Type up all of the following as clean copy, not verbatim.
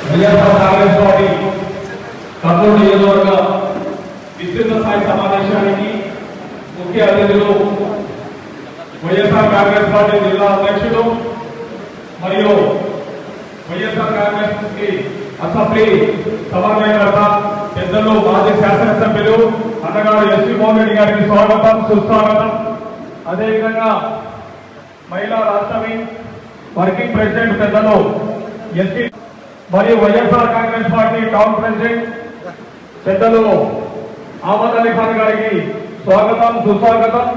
YSR Congress party Kurnool నియోజకవర్గ విస్తృత స్థాయి సమావేశానికి ముఖ్య అతిథులు వైఎస్ఆర్ కాంగ్రెస్ పార్టీ జిల్లా అధ్యక్షులు మరియు వైఎస్ఆర్ కాంగ్రెస్ అసెంబ్లీ సమన్వయకర్త పెద్దలు మాజీ శాసనసభ్యులు అన్నగారు ఎస్వి మోహన్ రెడ్డి గారికి స్వాగతం సుస్వాగతం. అదేవిధంగా మహిళా రాష్ట్ర వర్కింగ్ ప్రెసిడెంట్ పెద్దలు ఎస్పీ మరియు YSR Congress party town president పెద్దలు అహ్మద్ అలీ ఖాన్ గారికి స్వాగతం సుస్వాగతం.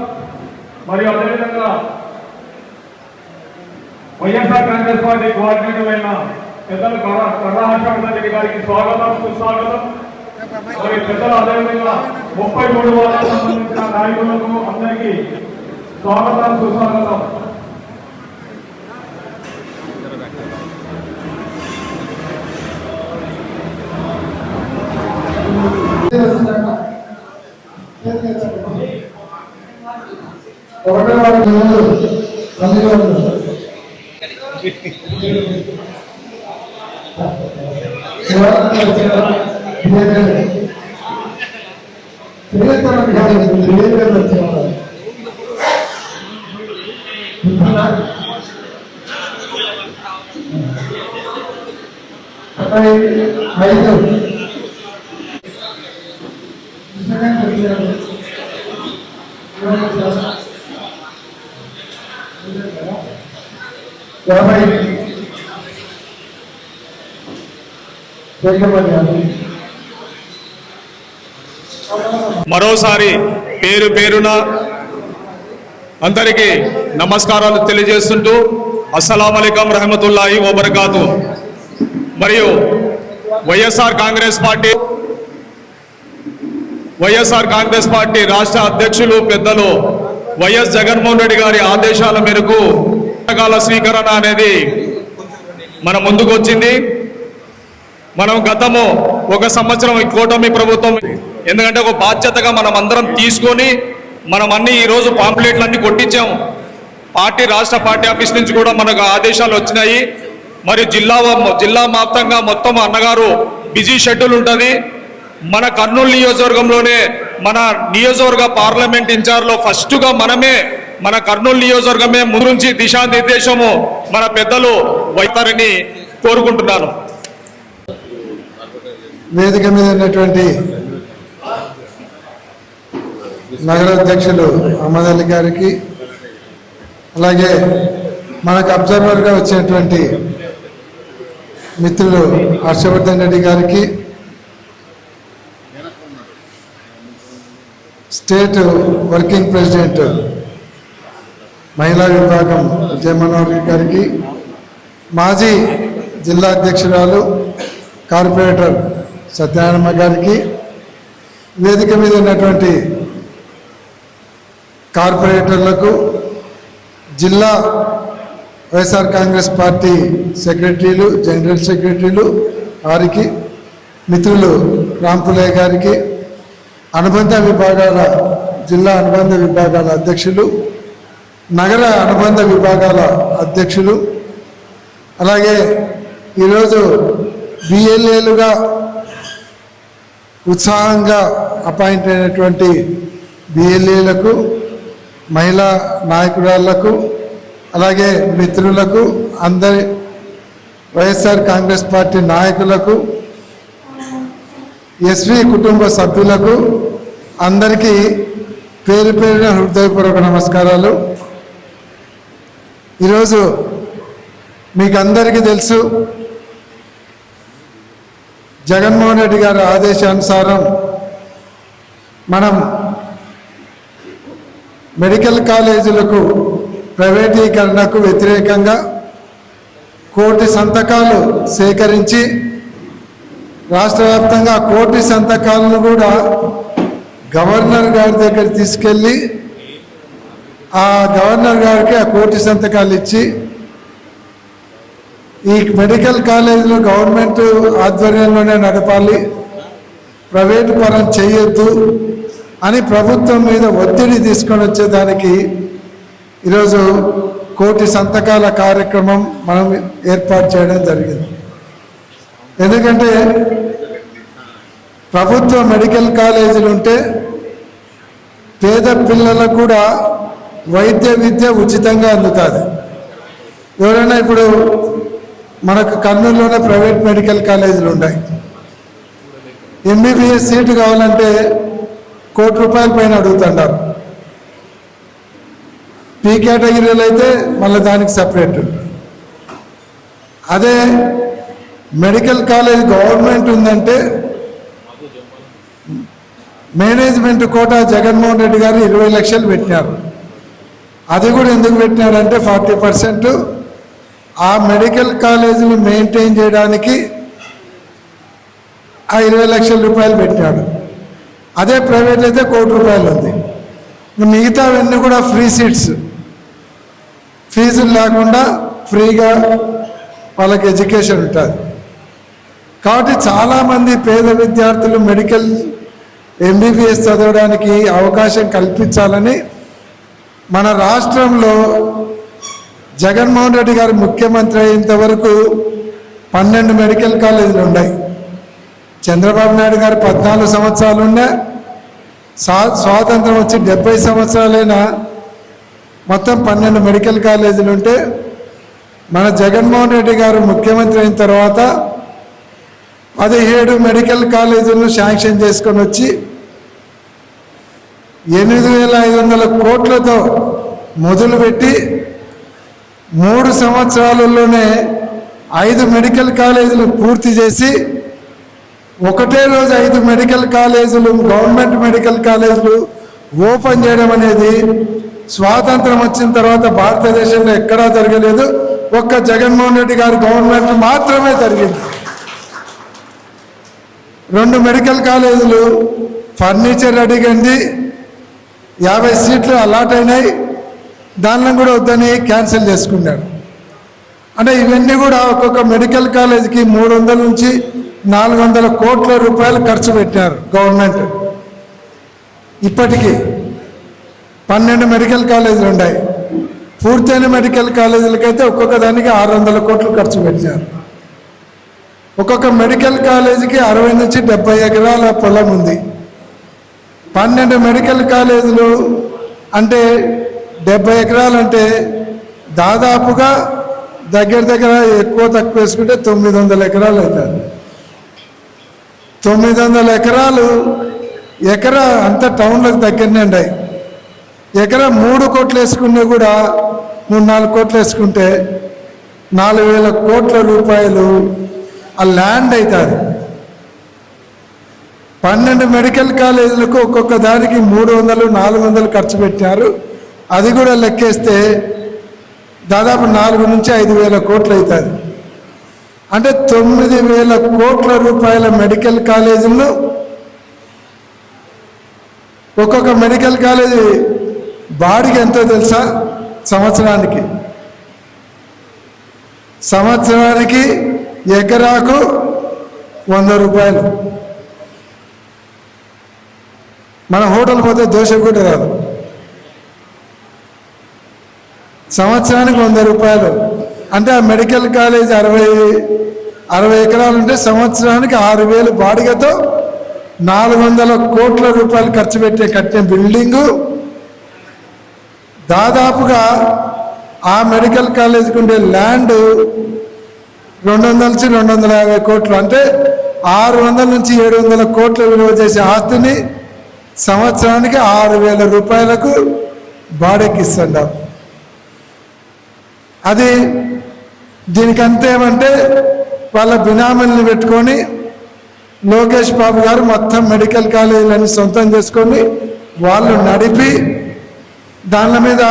మరియు అదేవిధంగా వైఎస్ఆర్ కాంగ్రెస్ పార్టీ కోఆర్డినేటర్ అయిన పెద్దలు కర్ణాహర్షవర్ధన్ రెడ్డి గారికి స్వాగతం సుస్వాగతం. మరియు పెద్దలు అదేవిధంగా 33 వార్డులకు సంబంధించిన నాయకులకు అందరికీ స్వాగతం సుస్వాగతం. మరోసారి పేరు పేరున అందరికీ నమస్కారాలు తెలియజేస్తుంటూ అస్సలాము అలైకుం రహమతుల్లాహి వబరకాతు. మరియు వైఎస్ఆర్ కాంగ్రెస్ పార్టీ రాష్ట్ర అధ్యక్షులు పెద్దలు వైఎస్ జగన్మోహన్ రెడ్డి గారి ఆదేశాల మేరకు పథకాల స్వీకరణ అనేది మన ముందుకు వచ్చింది. మనం గతము 1 సంవత్సరం ఈ కూటమి ప్రభుత్వం ఎందుకంటే ఒక బాధ్యతగా మనం అందరం తీసుకొని మనం అన్ని ఈరోజు పాంప్లెట్లు అన్ని కొట్టించాము. రాష్ట్ర పార్టీ ఆఫీస్ నుంచి కూడా మనకు ఆదేశాలు వచ్చినాయి. మరి జిల్లా వ్యాప్తంగా మొత్తం అన్నగారు బిజీ షెడ్యూల్ ఉంటుంది. మన కర్నూలు నియోజకవర్గంలోనే మన నియోజకవర్గ పార్లమెంట్ ఇన్ఛార్జ్లో ఫస్ట్గా మన కర్నూలు నియోజకవర్గమే ముందుంచి దిశానిర్దేశము మన పెద్దలు వైతారని కోరుకుంటున్నాను. వేదిక మీద ఉన్నటువంటి నగర అధ్యక్షులు అహ్మద్ అలీ గారికి, అలాగే మనకు అబ్జర్వర్గా వచ్చినటువంటి మిత్రులు హర్షవర్ధన్ రెడ్డి గారికి, స్టేట్ వర్కింగ్ ప్రెసిడెంట్ మహిళా విభాగం విజయమనోహర్ రెడ్డి గారికి, మాజీ జిల్లా అధ్యక్షురాలు కార్పొరేటర్ సత్యనారాయణ గారికి, వేదిక మీద ఉన్నటువంటి కార్పొరేటర్లకు, జిల్లా వైఎస్ఆర్ కాంగ్రెస్ పార్టీ సెక్రటరీలు, జనరల్ సెక్రటరీలు వారికి, మిత్రులు రాంపులయ్య గారికి, జిల్లా అనుబంధ విభాగాల అధ్యక్షులు, నగర అనుబంధ విభాగాల అధ్యక్షులు, అలాగే ఈరోజు బిఎల్ఏలుగా ఉత్సాహంగా అపాయింట్ అయినటువంటి బిఎల్ఏలకు, మహిళా నాయకురాళ్లకు, అలాగే మిత్రులకు, అందరి వైఎస్ఆర్ కాంగ్రెస్ పార్టీ నాయకులకు, ఎస్వి కుటుంబ సభ్యులకు అందరికీ పేరు పేరున హృదయపూర్వక నమస్కారాలు. ఈరోజు మీకు అందరికీ తెలుసు, జగన్మోహన్ రెడ్డి గారి ఆదేశానుసారం మనం మెడికల్ కాలేజీలకు ప్రైవేటీకరణకు వ్యతిరేకంగా 1 కోటి సంతకాలు సేకరించి రాష్ట్ర వ్యాప్తంగా 1 కోటి సంతకాలను కూడా గవర్నర్ గారి దగ్గర తీసుకెళ్ళి ఆ గవర్నర్ గారికి ఆ 1 కోటి సంతకాలు ఇచ్చి ఈ మెడికల్ కాలేజీలు గవర్నమెంట్ ఆధ్వర్యంలోనే నడపాలి, ప్రైవేటు పరం చేయొద్దు అని ప్రభుత్వం మీద ఒత్తిడి తీసుకొని వచ్చేదానికి ఈరోజు 1 కోటి సంతకాల కార్యక్రమం మనం ఏర్పాటు చేయడం జరిగింది. ఎందుకంటే ప్రభుత్వ మెడికల్ కాలేజీలు ఉంటే పేద పిల్లలకు కూడా వైద్య విద్య ఉచితంగా అందుతుంది. ఎవరైనా ఇప్పుడు మనకు కర్నూలులోనే ప్రైవేట్ మెడికల్ కాలేజీలు ఉన్నాయి. ఎంబీబీఎస్ సీటు కావాలంటే ₹1 కోటి పైన అడుగుతున్నారు. పీ కేటగిరీలో అయితే మళ్ళీ దానికి సపరేట్. అదే మెడికల్ కాలేజ్ గవర్నమెంట్ ఉందంటే మేనేజ్మెంట్ కోటా జగన్మోహన్ రెడ్డి గారు 20 లక్షలు పెట్టినారు. అది కూడా ఎందుకు పెట్టినారంటే 40% ఆ మెడికల్ కాలేజీలు మెయింటైన్ చేయడానికి ఆ 20 లక్షల రూపాయలు పెట్టినాడు. అదే ప్రైవేట్ అయితే ₹1 కోటి ఉంది. మిగతావన్నీ కూడా ఫ్రీ సీట్స్, ఫీజులు లేకుండా ఫ్రీగా వాళ్ళకి ఎడ్యుకేషన్ ఉంటుంది. కాబట్టి చాలామంది పేద విద్యార్థులు మెడికల్ ఎంబీబీఎస్ చదవడానికి అవకాశం కల్పించాలని మన రాష్ట్రంలో జగన్మోహన్ రెడ్డి గారు ముఖ్యమంత్రి అయ్యేంత వరకు 12 మెడికల్ కాలేజీలు ఉన్నాయి. చంద్రబాబు నాయుడు గారు 14 సంవత్సరాలు ఉన్నా, స్వాతంత్రం వచ్చి 70 సంవత్సరాలైనా మొత్తం 12 మెడికల్ కాలేజీలు ఉంటే మన జగన్మోహన్ రెడ్డి గారు ముఖ్యమంత్రి అయిన తర్వాత 17 మెడికల్ కాలేజీలను శాంక్షన్ చేసుకొని వచ్చి 8,500 కోట్లతో మొదలుపెట్టి 3 సంవత్సరాలలోనే 5 మెడికల్ కాలేజీలు పూర్తి చేసి ఒకటే రోజు 5 మెడికల్ కాలేజీలు గవర్నమెంట్ మెడికల్ కాలేజీలు ఓపెన్ చేయడం అనేది స్వాతంత్రం వచ్చిన తర్వాత భారతదేశంలో ఎక్కడా జరగలేదు. ఒక్క జగన్మోహన్ రెడ్డి గారి గవర్నమెంట్ మాత్రమే జరిగింది. 2 మెడికల్ కాలేజీలు ఫర్నిచర్ అడిగింది, 50 సీట్లు అలాట్ అయినాయి, దానిలో కూడా వద్దని క్యాన్సిల్ చేసుకున్నాడు. అంటే ఇవన్నీ కూడా ఒక్కొక్క మెడికల్ కాలేజీకి 300 నుంచి 400 కోట్ల రూపాయలు ఖర్చు పెట్టారు గవర్నమెంట్. ఇప్పటికీ 12 మెడికల్ కాలేజీలు ఉన్నాయి. పూర్తయిన మెడికల్ కాలేజీలకైతే ఒక్కొక్క దానికి 600 కోట్లు ఖర్చు పెట్టారు. ఒక్కొక్క మెడికల్ కాలేజీకి 60 నుంచి 70 ఎకరాల పొలం ఉంది. 12 మెడికల్ కాలేజీలు అంటే 70 ఎకరాలు అంటే దాదాపుగా దగ్గర ఎక్కువ తక్కువ వేసుకుంటే 900 ఎకరాలు అవుతారు. 900 ఎకరాలు, ఎకరా అంత టౌన్లకు దగ్గరనే ఉన్నాయి. ఎకరా 3 కోట్లు వేసుకున్నా కూడా 3-4 కోట్లు వేసుకుంటే 4,000 కోట్ల రూపాయలు ఆ ల్యాండ్ అవుతుంది. 12 మెడికల్ కాలేజీలకు ఒక్కొక్క దానికి 300-400 ఖర్చు పెట్టారు. అది కూడా లెక్కేస్తే దాదాపు 4 నుంచి 5,000 కోట్లు అవుతుంది. అంటే 9,000 కోట్ల రూపాయల మెడికల్ కాలేజీలు. ఒక్కొక్క మెడికల్ కాలేజీ బాడిగ ఎంతో తెలుసా? సంవత్సరానికి ఎకరాకు 100 రూపాయలు. మన హోటల్ పోతే దోశ కూడా రాదు. సంవత్సరానికి 100 రూపాయలు అంటే ఆ మెడికల్ కాలేజ్ 60 ఎకరాలు ఉంటే సంవత్సరానికి 6,000 బాడిగతో 400 కోట్ల రూపాయలు ఖర్చు పెట్టి కట్టిన బిల్డింగు దాదాపుగా ఆ మెడికల్ కాలేజీకి ఉండే ల్యాండ్ 200 నుంచి 250 కోట్లు అంటే 600 నుంచి 700 కోట్ల విలువ చేసే ఆస్తిని సంవత్సరానికి 6,000 రూపాయలకు బాడెక్కిస్తున్నారు. అది దీనికి అంతేమంటే వాళ్ళ బినామీల్ని పెట్టుకొని లోకేష్ బాబు గారు మొత్తం మెడికల్ కాలేజీలన్నీ సొంతం చేసుకొని వాళ్ళు నడిపి దాని మీద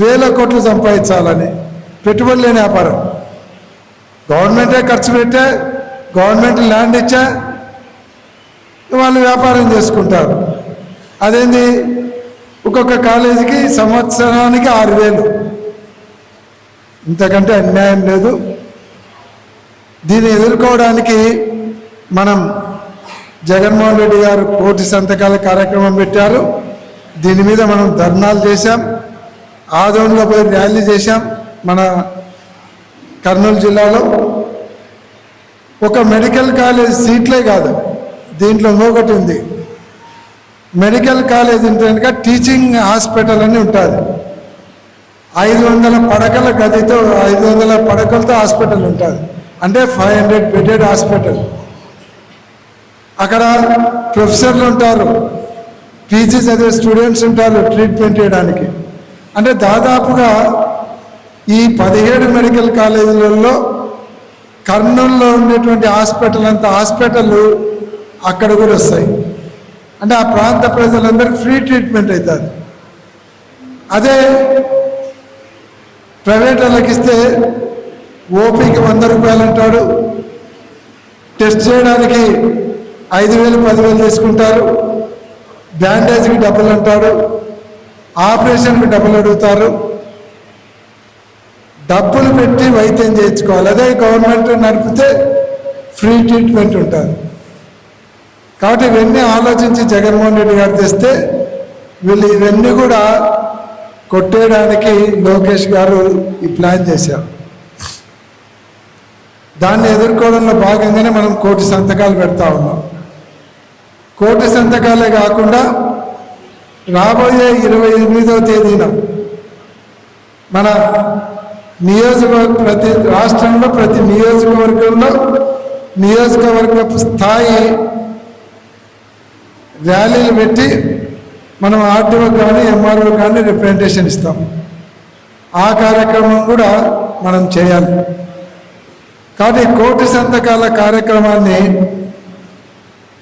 వేల కోట్లు సంపాదించాలని పెట్టుబడి లేని వ్యాపారం. గవర్నమెంటే ఖర్చు పెట్టా, గవర్నమెంట్ ల్యాండ్ ఇచ్చా, వాళ్ళు వ్యాపారం చేసుకుంటారు. అదేంది ఒక్కొక్క కాలేజీకి సంవత్సరానికి 6,000. ఇంతకంటే అన్యాయం లేదు. దీన్ని ఎదుర్కోవడానికి మనం జగన్మోహన్ రెడ్డి గారు కోటి సంతకాల కార్యక్రమం పెట్టారు. దీని మీద మనం ధర్నాలు చేశాం, ఆదోన్లో పోయి ర్యాలీ చేశాం. మన కర్నూలు జిల్లాలో ఒక మెడికల్ కాలేజ్ సీట్లే కాదు, దీంట్లో ఇంకొకటి ఉంది. మెడికల్ కాలేజ్ అంటే కనుక టీచింగ్ హాస్పిటల్ అని ఉంటుంది. 500 పడకల గదితో 500 పడకలతో హాస్పిటల్ ఉంటుంది. అంటే 500 బెడెడ్ హాస్పిటల్. అక్కడ ప్రొఫెసర్లు ఉంటారు, పీజీ చదివే స్టూడెంట్స్ ఉంటారు ట్రీట్మెంట్ చేయడానికి. అంటే దాదాపుగా ఈ 17 మెడికల్ కాలేజీలలో కర్నూలులో ఉండేటువంటి హాస్పిటల్ అంత హాస్పిటల్ అక్కడ కూడా వస్తాయి. అంటే ఆ ప్రాంత ప్రజలందరికీ ఫ్రీ ట్రీట్మెంట్ అవుతుంది. అదే ప్రైవేట్ వాళ్ళకి ఇస్తే ఓపీకి 100 రూపాయలు అంటాడు, టెస్ట్ చేయడానికి 5,000 10,000 తీసుకుంటారు, బ్యాండేజ్కి డబ్బులు అంటాడు, ఆపరేషన్కి డబ్బులు అడుగుతారు. డబ్బులు పెట్టి వైద్యం చేయించుకోవాలి. అదే గవర్నమెంట్ నడిపితే ఫ్రీ ట్రీట్మెంట్ ఉంటుంది. కాబట్టి ఇవన్నీ ఆలోచించి జగన్మోహన్ రెడ్డి గారు తెస్తే వీళ్ళు ఇవన్నీ కూడా కొట్టేయడానికి లోకేష్ గారు ఈ ప్లాన్ చేశారు. దాన్ని ఎదుర్కోవడంలో భాగంగానే మనం కోటి సంతకాలు పెడతా ఉన్నాం. కోటి సంతకాలే కాకుండా రాబోయే 28వ తేదీన మన ప్రతి రాష్ట్రంలో ప్రతి నియోజకవర్గంలో నియోజకవర్గ స్థాయి ర్యాలీలు పెట్టి మనం ఆర్టీఓ కానీ ఎంఆర్ఓ కానీ రిప్రజెంటేషన్ ఇస్తాం. ఆ కార్యక్రమం కూడా మనం చేయాలి. కాబట్టి కోటి సంతకాల కార్యక్రమాన్ని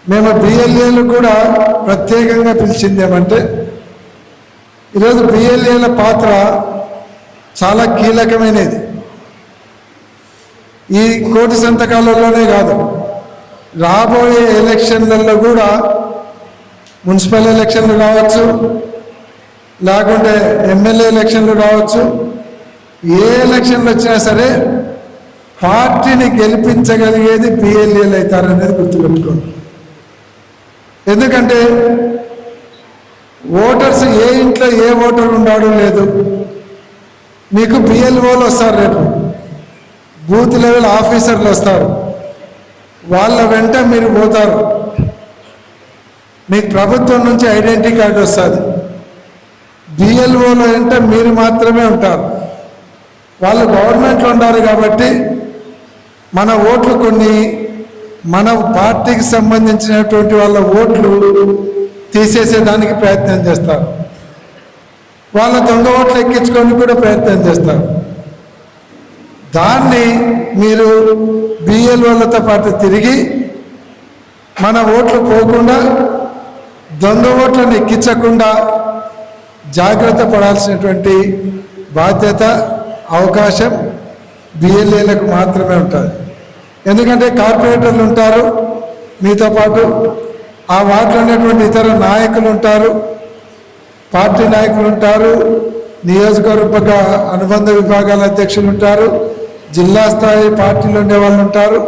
మేము బిఎల్ఏలు కూడా ప్రత్యేకంగా పిలిచింది ఏమంటే, ఈరోజు బిఎల్ఏల పాత్ర చాలా కీలకమైనది. ఈ కోటి సంతకాలలోనే కాదు, రాబోయే ఎలక్షన్లలో కూడా మున్సిపల్ ఎలక్షన్లు రావచ్చు, లేకుంటే ఎమ్మెల్యే ఎలక్షన్లు రావచ్చు, ఏ ఎలక్షన్లు వచ్చినా సరే పార్టీని గెలిపించగలిగేది బిఎల్ఏలు అవుతారనేది గుర్తుపెట్టుకోండి. ఎందుకంటే ఓటర్స్ ఏ ఇంట్లో ఏ ఓటర్ ఉన్నాడో లేదు, మీకు బిఎల్ఓలు వస్తారు, రేపు బూత్ లెవెల్ ఆఫీసర్లు వస్తారు, వాళ్ళ వెంట మీరు పోతారు. మీకు ప్రభుత్వం నుంచి ఐడెంటిటీ కార్డు వస్తుంది. బిఎల్ఓలు అంటే మీరు మాత్రమే ఉంటారు. వాళ్ళు గవర్నమెంట్లో ఉన్నారు కాబట్టి మన ఓట్లు కొన్ని మన పార్టీకి సంబంధించినటువంటి వాళ్ళ ఓట్లు తీసేసేదానికి ప్రయత్నం చేస్తారు. వాళ్ళ దొంగ ఓట్లు ఎక్కించుకొని కూడా ప్రయత్నం చేస్తారు. దాన్ని మీరు బిఎల్ఓలతో పాటు తిరిగి మన ఓట్లు పోకుండా దొంగ ఓట్లను ఎక్కించకుండా జాగ్రత్త పడాల్సినటువంటి బాధ్యత అవకాశం బిఎల్ఏలకు మాత్రమే ఉంటుంది. ఎందుకంటే కార్పొరేటర్లు ఉంటారు, మీతో పాటు ఆ వార్డులో ఉన్నటువంటి ఇతర నాయకులు ఉంటారు, పార్టీ నాయకులు ఉంటారు, నియోజకవర్గ అనుబంధ విభాగాల అధ్యక్షులు ఉంటారు, జిల్లా స్థాయి పార్టీలు ఉండే వాళ్ళు ఉంటారు.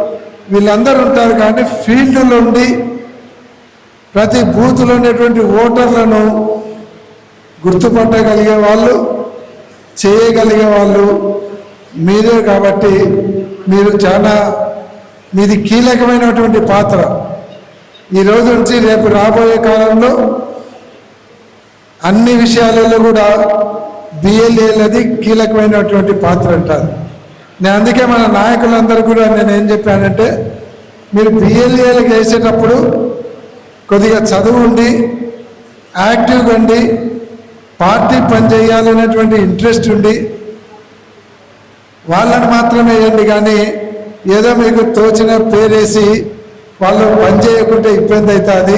వీళ్ళందరూ ఉంటారు. కానీ ఫీల్డ్లో ఉండి ప్రతి బూత్లో ఉండేటువంటి ఓటర్లను గుర్తుపట్టగలిగే వాళ్ళు, చేయగలిగే వాళ్ళు మీరే. కాబట్టి మీరు చాలా మీది కీలకమైనటువంటి పాత్ర. ఈరోజు నుంచి రేపు రాబోయే కాలంలో అన్ని విషయాలలో కూడా బిఎల్ఏలది కీలకమైనటువంటి పాత్ర అంటారు. నేను అందుకే మన నాయకులందరూ కూడా నేను ఏం చెప్పానంటే, మీరు బిఎల్ఏలకు వేసేటప్పుడు కొద్దిగా చదువు ఉండి యాక్టివ్గా ఉండి పార్టీ పనిచేయాలనేటువంటి ఇంట్రెస్ట్ ఉండి వాళ్ళని మాత్రమే వేయండి, కానీ ఏదో మీకు తోచిన పేరేసి వాళ్ళు పని చేయకుంటే ఇబ్బంది అవుతుంది.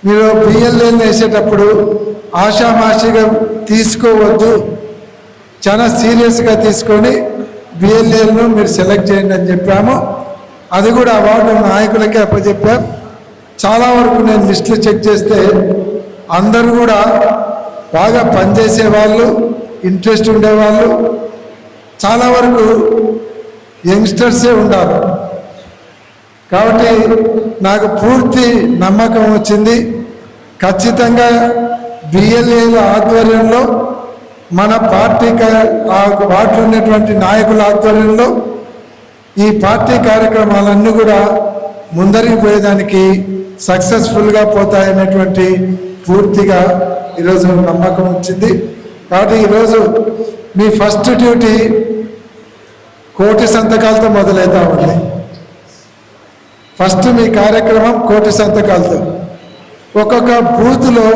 మీరు బిఎల్ఏలు వేసేటప్పుడు ఆషామాషిగా తీసుకోవద్దు, చాలా సీరియస్గా తీసుకొని బిఎల్ఏలను మీరు సెలెక్ట్ చేయండి అని చెప్పాము. అది కూడా అవార్డు నాయకులకే అప్పచెప్పాం. చాలా వరకు నేను లిస్టులు చెక్ చేస్తే అందరూ కూడా బాగా పనిచేసే వాళ్ళు, ఇంట్రెస్ట్ ఉండేవాళ్ళు, చాలా వరకు యంగ్స్టర్సే ఉన్నారు. కాబట్టి నాకు పూర్తి నమ్మకం వచ్చింది. ఖచ్చితంగా బిఎల్ఏల ఆధ్వర్యంలో, మన పార్టీ వాటిలో ఉన్నటువంటి నాయకుల ఆధ్వర్యంలో ఈ పార్టీ కార్యక్రమాలన్నీ కూడా ముందరికి పోయేదానికి సక్సెస్ఫుల్గా పోతాయనేటువంటి పూర్తిగా ఈరోజు నమ్మకం వచ్చింది. కాబట్టి ఈరోజు మీ ఫస్ట్ డ్యూటీ 1,000 సంతకాలతో మొదలవుతా ఉంది. ఫస్ట్ మీ కార్యక్రమం 1,000 సంతకాలతో. ఒక్కొక్క బూత్లో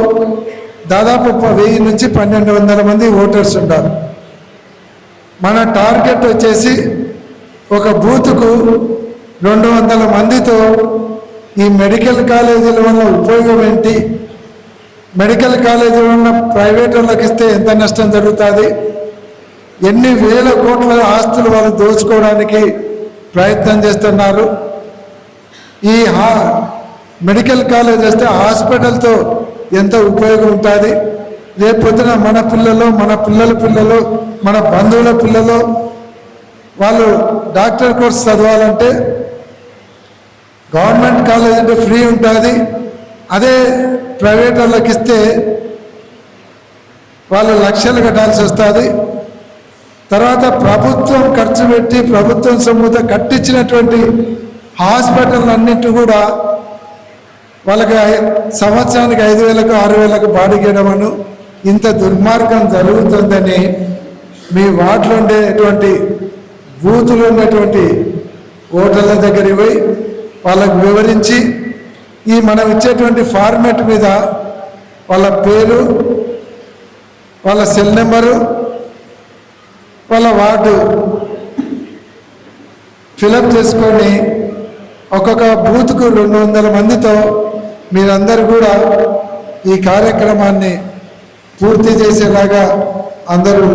దాదాపు 1000 నుంచి 1200 మంది ఓటర్స్ ఉంటారు. మన టార్గెట్ వచ్చేసి ఒక బూత్కు 200 మందితో ఈ మెడికల్ కాలేజీల వల్ల ఉపయోగం ఏంటి, మెడికల్ కాలేజీల వల్ల ప్రైవేట్ వాళ్ళకి ఇస్తే ఎంత నష్టం జరుగుతుంది, ఎన్ని వేల కోట్ల ఆస్తులు వాళ్ళు దోచుకోవడానికి ప్రయత్నం చేస్తున్నారు, ఈ మెడికల్ కాలేజ్ వస్తే హాస్పిటల్తో ఎంత ఉపయోగం ఉంటుంది, రేపొద్దున మన పిల్లలు, మన పిల్లల పిల్లలు, మన బంధువుల పిల్లలు వాళ్ళు డాక్టర్ కోర్స్ చదవాలంటే గవర్నమెంట్ కాలేజ్ అంటే ఫ్రీ ఉంటుంది, అదే ప్రైవేట్ వాళ్ళకి ఇస్తే వాళ్ళు లక్షలు కట్టాల్సి వస్తుంది. తర్వాత ప్రభుత్వం ఖర్చు పెట్టి ప్రభుత్వం సొమ్ముతో కట్టించినటువంటి హాస్పిటల్ అన్నింటి కూడా వాళ్ళకి సంవత్సరానికి 5,000కు 6,000కు బాడిగేయడమను ఇంత దుర్మార్గం జరుగుతుందని మీ వార్డులో ఉండేటువంటి బూతులు ఉన్నటువంటి ఓటర్ల దగ్గరికి పోయి వాళ్ళకు వివరించి ఈ మనం ఇచ్చేటువంటి ఫార్మాట్ మీద వాళ్ళ పేరు, వాళ్ళ సెల్ నెంబరు, వాళ్ళ వార్డు ఫిలప్ చేసుకొని ఒక్కొక్క బూత్కు 200 మందితో మీరందరూ కూడా ఈ కార్యక్రమాన్ని పూర్తి చేసేలాగా అందరూ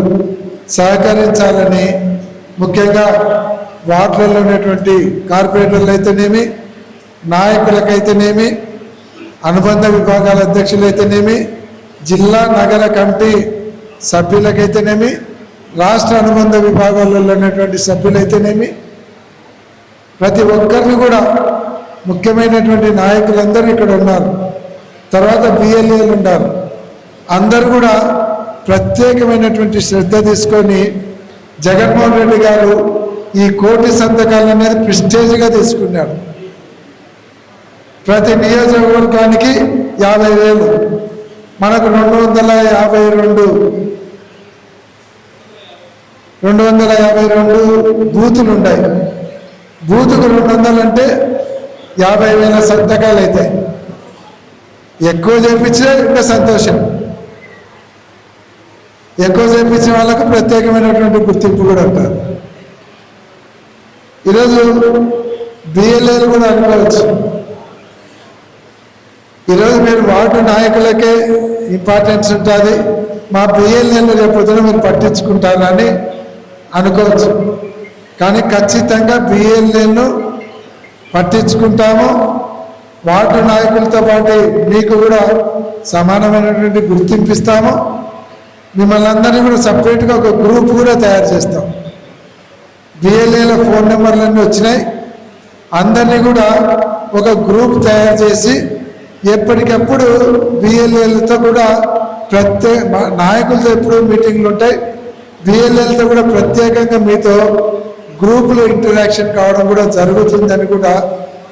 సహకరించాలని, ముఖ్యంగా వార్డులలో ఉన్నటువంటి కార్పొరేటర్లు అయితేనేమి, నాయకులకైతేనేమి, అనుబంధ విభాగాల అధ్యక్షులైతేనేమి, జిల్లా నగర కమిటీ సభ్యులకైతేనేమి, రాష్ట్ర అనుబంధ విభాగాలలో ఉన్నటువంటి సభ్యులైతేనేమి, ప్రతి ఒక్కరిని కూడా ముఖ్యమైనటువంటి నాయకులందరూ ఇక్కడ ఉన్నారు. తర్వాత బిఎల్ఏలు ఉన్నారు. అందరూ కూడా ప్రత్యేకమైనటువంటి శ్రద్ధ తీసుకొని జగన్మోహన్ రెడ్డి గారు ఈ 1,000 సంతకాలు అనేది ప్రిస్టేజ్గా తీసుకున్నాడు. ప్రతి నియోజకవర్గానికి 50,000, మనకు 252 బూతులు ఉన్నాయి. బూతుకు 200 అంటే 50,000 సంతకాలు అవుతాయి. ఎక్కువ చేయించినా ఇంకా సంతోషం. ఎక్కువ చేయించిన వాళ్ళకు ప్రత్యేకమైనటువంటి గుర్తింపు కూడా ఉంటారు. ఈరోజు బిఎల్ఏలు కూడా అనుకోవచ్చు. ఈరోజు మీరు వార్డు నాయకులకే ఇంపార్టెన్స్ ఉంటుంది, మా బిఎల్ఏలు రేపొద్దున మీరు పట్టించుకుంటారని అనుకోవచ్చు. కానీ ఖచ్చితంగా బిఎల్ఏను పట్టించుకుంటాము. వార్డు నాయకులతో పాటు మీకు కూడా సమానమైనటువంటి గుర్తింపు ఇస్తాము. మిమ్మల్ని అందరినీ కూడా సపరేట్గా ఒక గ్రూప్ కూడా తయారు చేస్తాం. బిఎల్ఏల ఫోన్ నెంబర్లన్నీ వచ్చినాయి. అందరినీ కూడా ఒక గ్రూప్ తయారు చేసి ఎప్పటికప్పుడు బిఎల్ఏలతో కూడా నాయకులతో ఎప్పుడు మీటింగ్లు ఉంటాయి. బిఎల్ఏలతో కూడా ప్రత్యేకంగా మీతో గ్రూపులో ఇంటరాక్షన్ కావడం కూడా జరుగుతుందని కూడా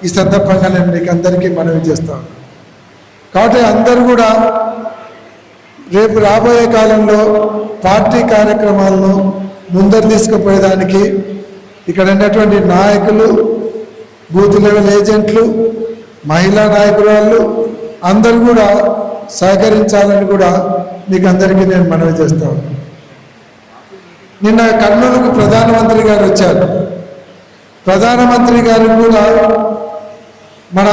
ఈ సందర్భంగా నేను మీకు అందరికీ మనవి చేస్తాను. కాబట్టి అందరూ కూడా రేపు రాబోయే కాలంలో పార్టీ కార్యక్రమాలను ముందరు తీసుకుపోయేదానికి ఇక్కడ ఉన్నటువంటి నాయకులు, బూత్ లెవెల్ ఏజెంట్లు, మహిళా నాయకురాళ్ళు అందరూ కూడా సహకరించాలని కూడా మీకు అందరికీ నేను మనవి చేస్తాను. నిన్న కర్నూలుకు ప్రధానమంత్రి గారు వచ్చారు. ప్రధానమంత్రి గారు కూడా మన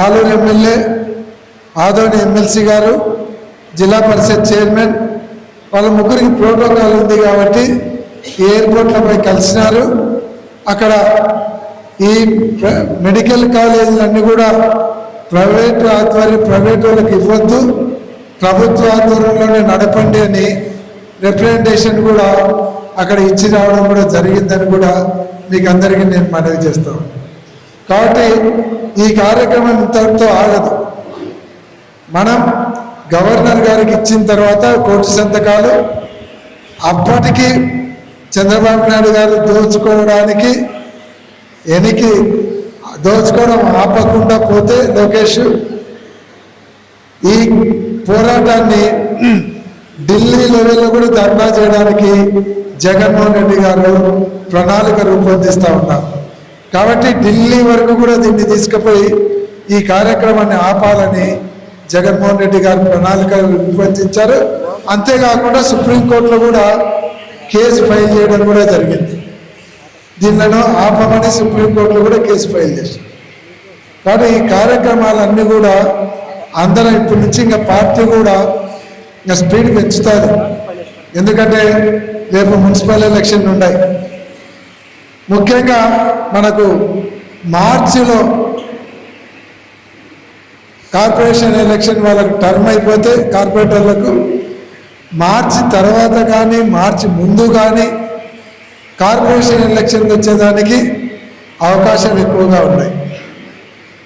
ఆలూరు ఎమ్మెల్యే, ఆదోని ఎమ్మెల్సీ గారు, జిల్లా పరిషత్ చైర్మన్ వాళ్ళ ముగ్గురికి ప్రోటోకాల్ ఉంది కాబట్టి ఎయిర్పోర్ట్లపై కలిసినారు. అక్కడ ఈ మెడికల్ కాలేజీలన్నీ కూడా ప్రైవేట్ వాళ్ళకి ఇవ్వద్దు, ప్రభుత్వ ఆధ్వర్యంలోనే నడపండి అని రిప్రజెంటేషన్ కూడా అక్కడ ఇచ్చి రావడం కూడా జరిగిందని కూడా మీకు అందరికీ నేను మనవి చేస్తాను. కాబట్టి ఈ కార్యక్రమం ఇంతటితో ఆగదు. మనం గవర్నర్ గారికి ఇచ్చిన తర్వాత 1 కోటి సంతకాలు, అప్పటికి చంద్రబాబు నాయుడు గారు దోచుకోవడానికి దోచుకోవడం ఆపకుండా పోతే లోకేష్ ఈ పోరాటాన్ని ఢిల్లీ లెవెల్లో కూడా ధర్నా చేయడానికి జగన్మోహన్ రెడ్డి గారు ప్రణాళిక రూపొందిస్తూ ఉన్నారు. కాబట్టి ఢిల్లీ వరకు కూడా దీన్ని తీసుకుపోయి ఈ కార్యక్రమాన్ని ఆపాలని జగన్మోహన్ రెడ్డి గారు ప్రణాళిక రూపొందించారు. అంతేకాకుండా సుప్రీంకోర్టులో కూడా కేసు ఫైల్ చేయడం కూడా జరిగింది. దీనిలో ఆపమని సుప్రీంకోర్టులో కూడా కేసు ఫైల్ చేశారు. కాబట్టి ఈ కార్యక్రమాలన్నీ కూడా అందరం ఇప్పటి నుంచి ఇంకా పార్టీ కూడా ఇంకా స్పీడ్ పెంచుతుంది. ఎందుకంటే రేపు మున్సిపల్ ఎలక్షన్లు ఉన్నాయి. ముఖ్యంగా మనకు మార్చిలో కార్పొరేషన్ ఎలక్షన్ వాళ్ళకు టర్మ్ అయిపోతే కార్పొరేటర్లకు మార్చి తర్వాత కానీ మార్చి ముందు కానీ కార్పొరేషన్ ఎలక్షన్లు వచ్చేదానికి అవకాశాలు ఎక్కువగా ఉన్నాయి.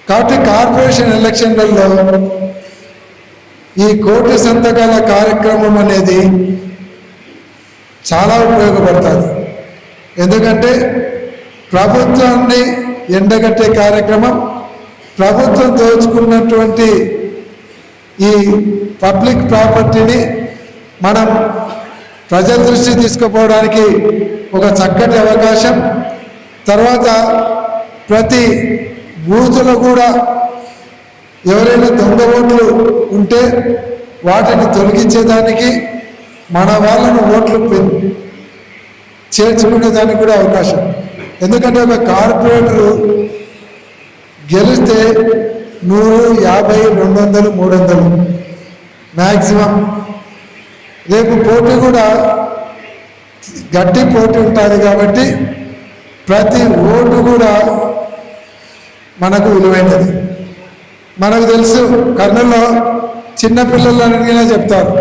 కాబట్టి కార్పొరేషన్ ఎలక్షన్లలో ఈ 1 కోటి సంతకాల కార్యక్రమం అనేది చాలా ఉపయోగపడుతుంది. ఎందుకంటే ప్రభుత్వాన్ని ఎండగట్టే కార్యక్రమం, ప్రభుత్వం దోచుకున్నటువంటి ఈ పబ్లిక్ ప్రాపర్టీని మనం ప్రజల దృష్టి తీసుకుపోవడానికి ఒక చక్కటి అవకాశం. తర్వాత ప్రతి బూతులో కూడా ఎవరైనా దొంగ ఓట్లు ఉంటే వాటిని తొలగించేదానికి, మన వాళ్ళను ఓట్లు చేర్చుకునేదానికి కూడా అవకాశం. ఎందుకంటే ఒక కార్పొరేటరు గెలిస్తే 100, 50, 200, 300 మ్యాక్సిమం. రేపు పోటీ కూడా గట్టి పోటీ ఉంటుంది కాబట్టి ప్రతి ఓటు కూడా మనకు విలువైనది. మనకు తెలుసు కర్నూలులో చిన్నపిల్లలు అడిగినా చెప్తారు,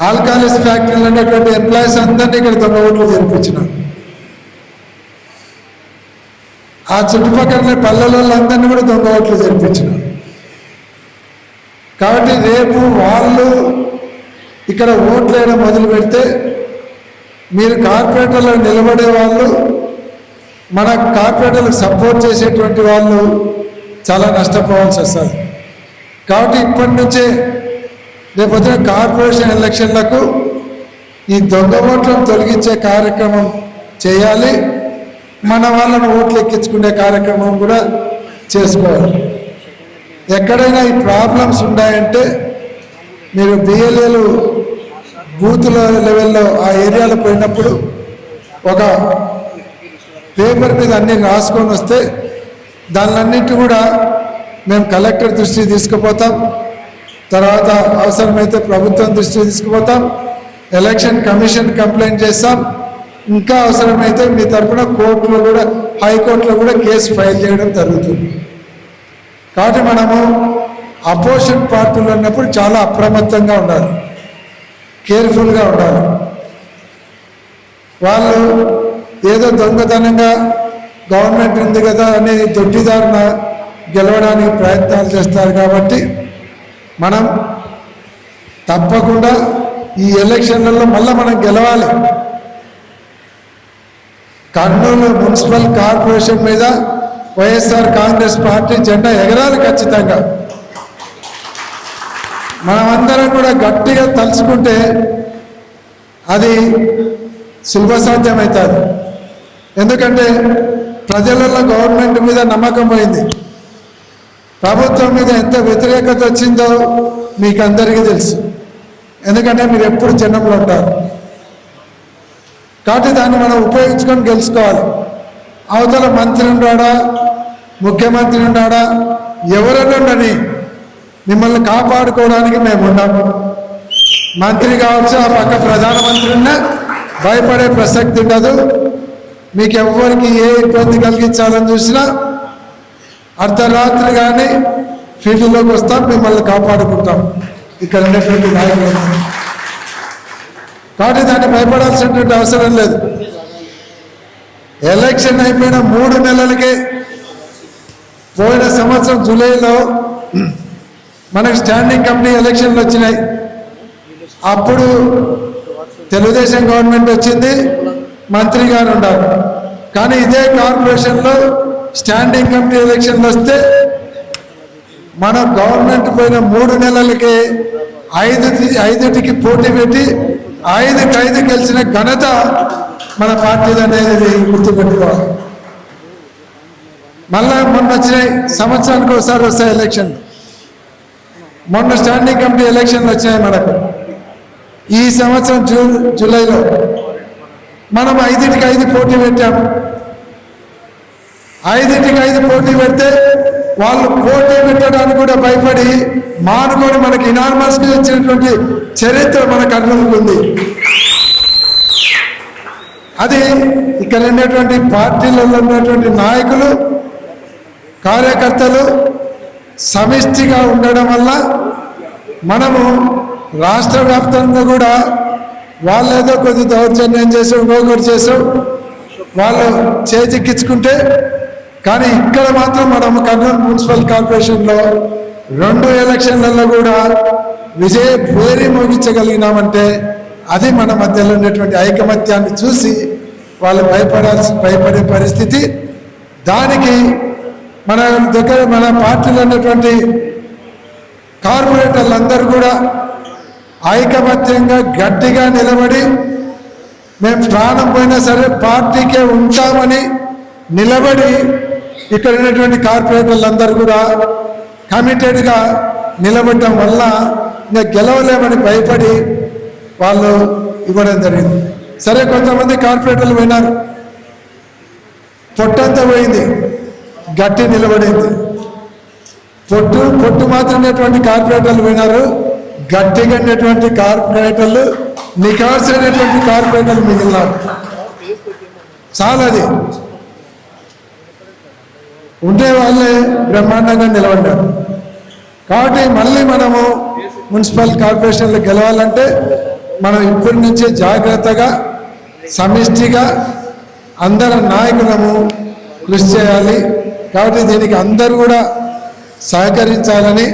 ఆల్కహాలిస్ ఫ్యాక్టరీలో ఉన్నటువంటి ఎంప్లాయీస్ అందరినీ ఇక్కడ దొంగ ఓట్లు జరిపించినారు. ఆ చుట్టుపక్కల పల్లెలందరినీ కూడా దొంగ ఓట్లు జరిపించినారు. కాబట్టి రేపు వాళ్ళు ఇక్కడ ఓట్లు వేయడం మొదలు పెడితే మీరు కార్పొరేటర్లో నిలబడే వాళ్ళు, మన కార్పొరేటర్లకు సపోర్ట్ చేసేటువంటి వాళ్ళు చాలా నష్టపోవాల్సి వస్తుంది. కాబట్టి ఇప్పటి నుంచే రేపొద్దున కార్పొరేషన్ ఎలక్షన్లకు ఈ దొంగ ఓట్లను తొలగించే కార్యక్రమం చేయాలి. మన వాళ్ళను ఓట్లు ఎక్కించుకునే కార్యక్రమం కూడా చేసుకోవాలి. ఎక్కడైనా ఈ ప్రాబ్లమ్స్ ఉన్నాయంటే మీరు బిఎల్ఏలు బూతుల లెవెల్లో ఆ ఏరియాలో పోయినప్పుడు ఒక పేపర్ మీద అన్నీ రాసుకొని వస్తే దానిలన్నింటి కూడా మేము కలెక్టర్ దృష్టికి తీసుకుపోతాం. తర్వాత అవసరమైతే ప్రభుత్వం దృష్టికి తీసుకుపోతాం, ఎలక్షన్ కమిషన్ కంప్లైంట్ చేస్తాం. ఇంకా అవసరమైతే మీ తరఫున కోర్టులో కూడా, హైకోర్టులో కూడా కేసు ఫైల్ చేయడం జరుగుతుంది. కాబట్టి మనము అపోజిషన్ పార్టీలు ఉన్నప్పుడు చాలా అప్రమత్తంగా ఉండాలి, కేర్ఫుల్గా ఉండాలి. వాళ్ళు ఏదో దొంగతనంగా గవర్నమెంట్ ఉంది కదా అని దొడ్డిదారున గెలవడానికి ప్రయత్నాలు చేస్తారు. కాబట్టి మనం తప్పకుండా ఈ ఎలక్షన్లలో మళ్ళీ మనం గెలవాలి. కర్నూలు మున్సిపల్ కార్పొరేషన్ మీద వైఎస్ఆర్ కాంగ్రెస్ పార్టీ జెండా ఎగరాలి ఖచ్చితంగా. మనమందరం కూడా గట్టిగా తలుచుకుంటే అది సులభ సాధ్యమవుతుంది. ఎందుకంటే ప్రజలలో గవర్నమెంట్ మీద నమ్మకం పోయింది, ప్రభుత్వం మీద ఎంత వ్యతిరేకత వచ్చిందో మీకు అందరికీ తెలుసు. ఎందుకంటే మీరు ఎప్పుడు జనంలో ఉంటారు. కాబట్టి దాన్ని మనం ఉపయోగించుకొని గెలుచుకోవాలి. అవతల మంత్రి ఉన్నాడా, ముఖ్యమంత్రి ఉన్నాడా, ఎవరైనా ఉండని మిమ్మల్ని కాపాడుకోవడానికి మేము ఉన్నాము. మంత్రి కావచ్చు, ఆ పక్క ప్రధానమంత్రి ఉన్నా భయపడే ప్రసక్తి ఉండదు. మీకు ఎవరికి ఏ ఇబ్బంది కలిగించాలని చూసినా అర్ధరాత్రి కానీ ఫీల్డ్లోకి వస్తాం, మిమ్మల్ని కాపాడుకుంటాం ఇక్కడ ఉన్నటువంటి నాయకులు. కాబట్టి దాన్ని భయపడాల్సినటువంటి అవసరం లేదు. ఎలక్షన్ అయిపోయిన 3 నెలలకే, పోయిన సంవత్సరం జూలైలో మనకు స్టాండింగ్ కమిటీ ఎలక్షన్లు వచ్చినాయి. అప్పుడు తెలుగుదేశం గవర్నమెంట్ వచ్చింది, మంత్రి గారు ఉన్నారు. కానీ ఇదే కార్పొరేషన్లో స్టాండింగ్ కమిటీ ఎలక్షన్లు వస్తే మన గవర్నమెంట్ పోయిన 3 నెలలకే 5టికి పోటీ పెట్టి 5 గెలిచిన ఘనత మన పార్టీది అనేది గుర్తుపెట్టుకోవాలి. మళ్ళా మొన్న వచ్చినాయి, సంవత్సరానికి ఒకసారి వస్తాయి ఎలక్షన్. మొన్న స్టాండింగ్ కమిటీ ఎలక్షన్లు వచ్చినాయి మనకు. ఈ సంవత్సరం జూలైలో మనం 5టికి 5 పోటీ పెట్టాం. 5టికి 5 పోటీ పెడితే వాళ్ళు పోటీ పెట్టడానికి కూడా భయపడి మానుకొని మనకి ఇనార్మస్గా ఇచ్చినటువంటి చరిత్ర మన కర్నూలుకు ఉంది. అది ఇక్కడ ఉన్నటువంటి పార్టీలలో ఉన్నటువంటి నాయకులు, కార్యకర్తలు సమిష్టిగా ఉండడం వల్ల మనము రాష్ట్ర వ్యాప్తంగా కూడా వాళ్ళేదో కొద్ది దౌర్జన్యం చేసాం, ఇంకొకటి చేసాం, వాళ్ళు చేజిక్కించుకుంటే, కానీ ఇక్కడ మాత్రం మనం కర్నూలు మున్సిపల్ కార్పొరేషన్లో 2 ఎలక్షన్లలో కూడా విజయ పేరి మోగించగలిగినామంటే అది మన మధ్యలో ఉన్నటువంటి ఐకమత్యాన్ని చూసి వాళ్ళు భయపడే పరిస్థితి. దానికి మన దగ్గర మన పార్టీలో ఉన్నటువంటి కార్పొరేటర్లందరూ కూడా ఐకమత్యంగా గట్టిగా నిలబడి మేము ప్రాణం పోయినా సరే పార్టీకే ఉంటామని నిలబడి ఇక్కడ ఉన్నటువంటి కార్పొరేటర్లందరూ కూడా కమిటెడ్గా నిలబడటం వల్ల ఇంకా గెలవలేమని భయపడి వాళ్ళు ఇవ్వడం జరిగింది. సరే, కొంతమంది కార్పొరేటర్లు పోయినారు, పొట్టంతా పోయింది, గట్టి నిలబడింది. పొట్టు మాత్రం ఉన్నటువంటి కార్పొరేటర్లు పోయినారు, గట్టిగా ఉన్నటువంటి కార్పొరేటర్లు, నికార్సైనటువంటి కార్పొరేటర్లు మిగిలినారు. చాలా అది ఉండే వాళ్ళే బ్రహ్మాండంగా నిలబడ్డారు. కాబట్టి మళ్ళీ మనము మున్సిపల్ కార్పొరేషన్లు గెలవాలంటే మనం ఇప్పటి నుంచే జాగ్రత్తగా సమిష్టిగా అందరి నాయకులము కృషి చేయాలి. కాబట్టి దీనికి అందరూ కూడా సహకరించాలని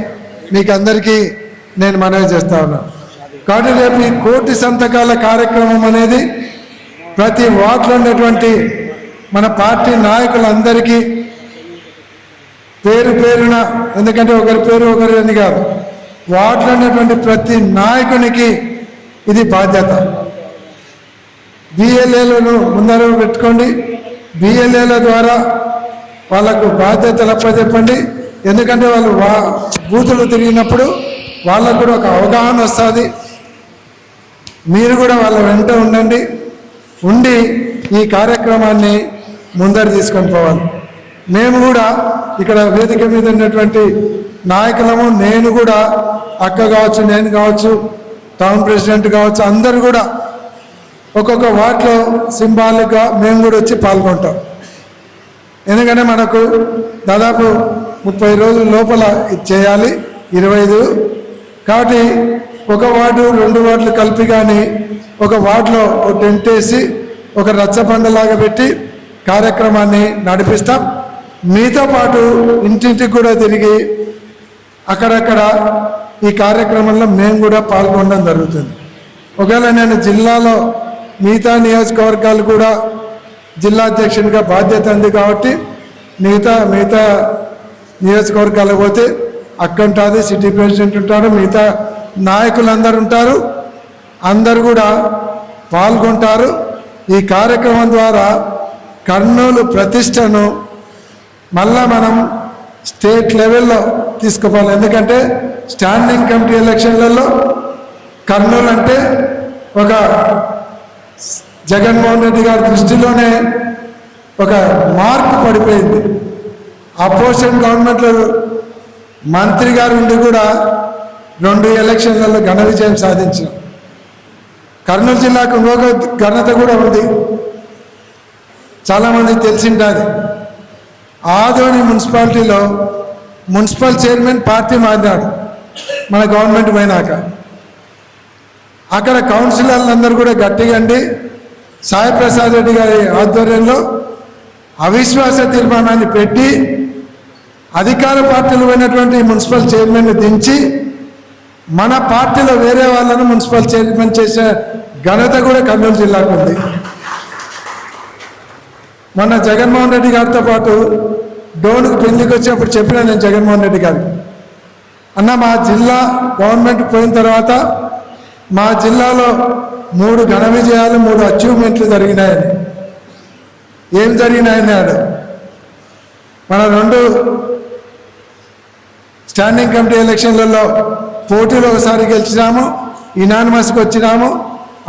మీకు అందరికీ నేను మనవి చేస్తా ఉన్నాను. కాబట్టి రేపు ఈ 1,000,000 సంతకాల కార్యక్రమం అనేది ప్రతి వార్డులో ఉన్నటువంటి మన పార్టీ నాయకులందరికీ పేరున, ఎందుకంటే ఒకరి పేరు ఒకరి అని కాదు, వార్డులో ఉన్నటువంటి ప్రతి నాయకునికి ఇది బాధ్యత. బిఎల్ఏలను ముందర పెట్టుకోండి, బిఎల్ఏల ద్వారా వాళ్ళకు బాధ్యతలు అప్పచెప్పండి. ఎందుకంటే వాళ్ళు బూతులు తిరిగినప్పుడు వాళ్ళకు కూడా ఒక అవగాహన వస్తుంది. మీరు కూడా వాళ్ళ వెంట ఉండి ఈ కార్యక్రమాన్ని ముందర తీసుకొని పోవాలి. మేము కూడా ఇక్కడ వేదిక మీద ఉన్నటువంటి నాయకులము, నేను కూడా, అక్క కావచ్చు, నేను కావచ్చు, టౌన్ ప్రెసిడెంట్ కావచ్చు, అందరూ కూడా ఒక్కొక్క వార్డులో సింబాలిక్గా మేము కూడా వచ్చి పాల్గొంటాం. ఎందుకంటే మనకు దాదాపు 30 రోజుల లోపల ఇది చేయాలి, 25. కాబట్టి ఒక వార్డు 2 వార్డులు కలిపి కానీ ఒక వార్డులో ఒక టెంట్ వేసి ఒక రచ్చబండలాగా పెట్టి కార్యక్రమాన్ని నడిపిస్తాం. మీతో పాటు ఇంటింటికి కూడా తిరిగి అక్కడక్కడ ఈ కార్యక్రమంలో మేము కూడా పాల్గొనడం జరుగుతుంది. ఒకవేళ నేను జిల్లాలో మిగతా నియోజకవర్గాలు కూడా జిల్లా అధ్యక్షునిగా బాధ్యత ఉంది కాబట్టి మిగతా నియోజకవర్గాలకు పోతే అక్కడ ఉంటుంది, సిటీ ప్రెసిడెంట్ ఉంటారు, మిగతా నాయకులందరూ ఉంటారు, అందరూ కూడా పాల్గొంటారు. ఈ కార్యక్రమం ద్వారా కర్నూలు ప్రతిష్టను మళ్ళా మనం స్టేట్ లెవెల్లో తీసుకుపోవాలి. ఎందుకంటే స్టాండింగ్ కమిటీ ఎలక్షన్లలో కర్నూలు అంటే ఒక జగన్మోహన్ రెడ్డి గారి దృష్టిలోనే ఒక మార్క్ పడిపోయింది. అపోజిషన్ గవర్నమెంట్లో మంత్రి గారు ఉండి కూడా 2 ఎలక్షన్లలో ఘన విజయం సాధించిన కర్నూలు జిల్లాకు ఇంకొక ఘనత కూడా ఉంది, చాలామందికి తెలిసింటుంది. ఆదోని మున్సిపాలిటీలో మున్సిపల్ చైర్మన్ పార్టీ మారినాడు మన గవర్నమెంట్ పోయినాక. అక్కడ కౌన్సిలర్లందరూ కూడా గట్టిగా అండి సాయి ప్రసాద్ రెడ్డి గారి ఆధ్వర్యంలో అవిశ్వాస తీర్మానాన్ని పెట్టి అధికార పార్టీలు పోయినటువంటి మున్సిపల్ చైర్మన్ దించి మన పార్టీలో వేరే వాళ్ళను మున్సిపల్ చైర్మన్ చేసే ఘనత కూడా కర్నూలు జిల్లాకు ఉంది. మొన్న జగన్మోహన్ రెడ్డి గారితో పాటు డోన్కి పెళ్లికి వచ్చినప్పుడు చెప్పినా నేను జగన్మోహన్ రెడ్డి గారికి, అన్న మా జిల్లా గవర్నమెంట్ పోయిన తర్వాత మా జిల్లాలో 3 ఘన విజయాలు 3 అచీవ్మెంట్లు జరిగినాయని. ఏం జరిగినాయన్నాడు, మన 2 స్టాండింగ్ కమిటీ ఎలక్షన్లలో పోటీలో ఒకసారి గెలిచినాము, ఇనానిమస్కి వచ్చినాము,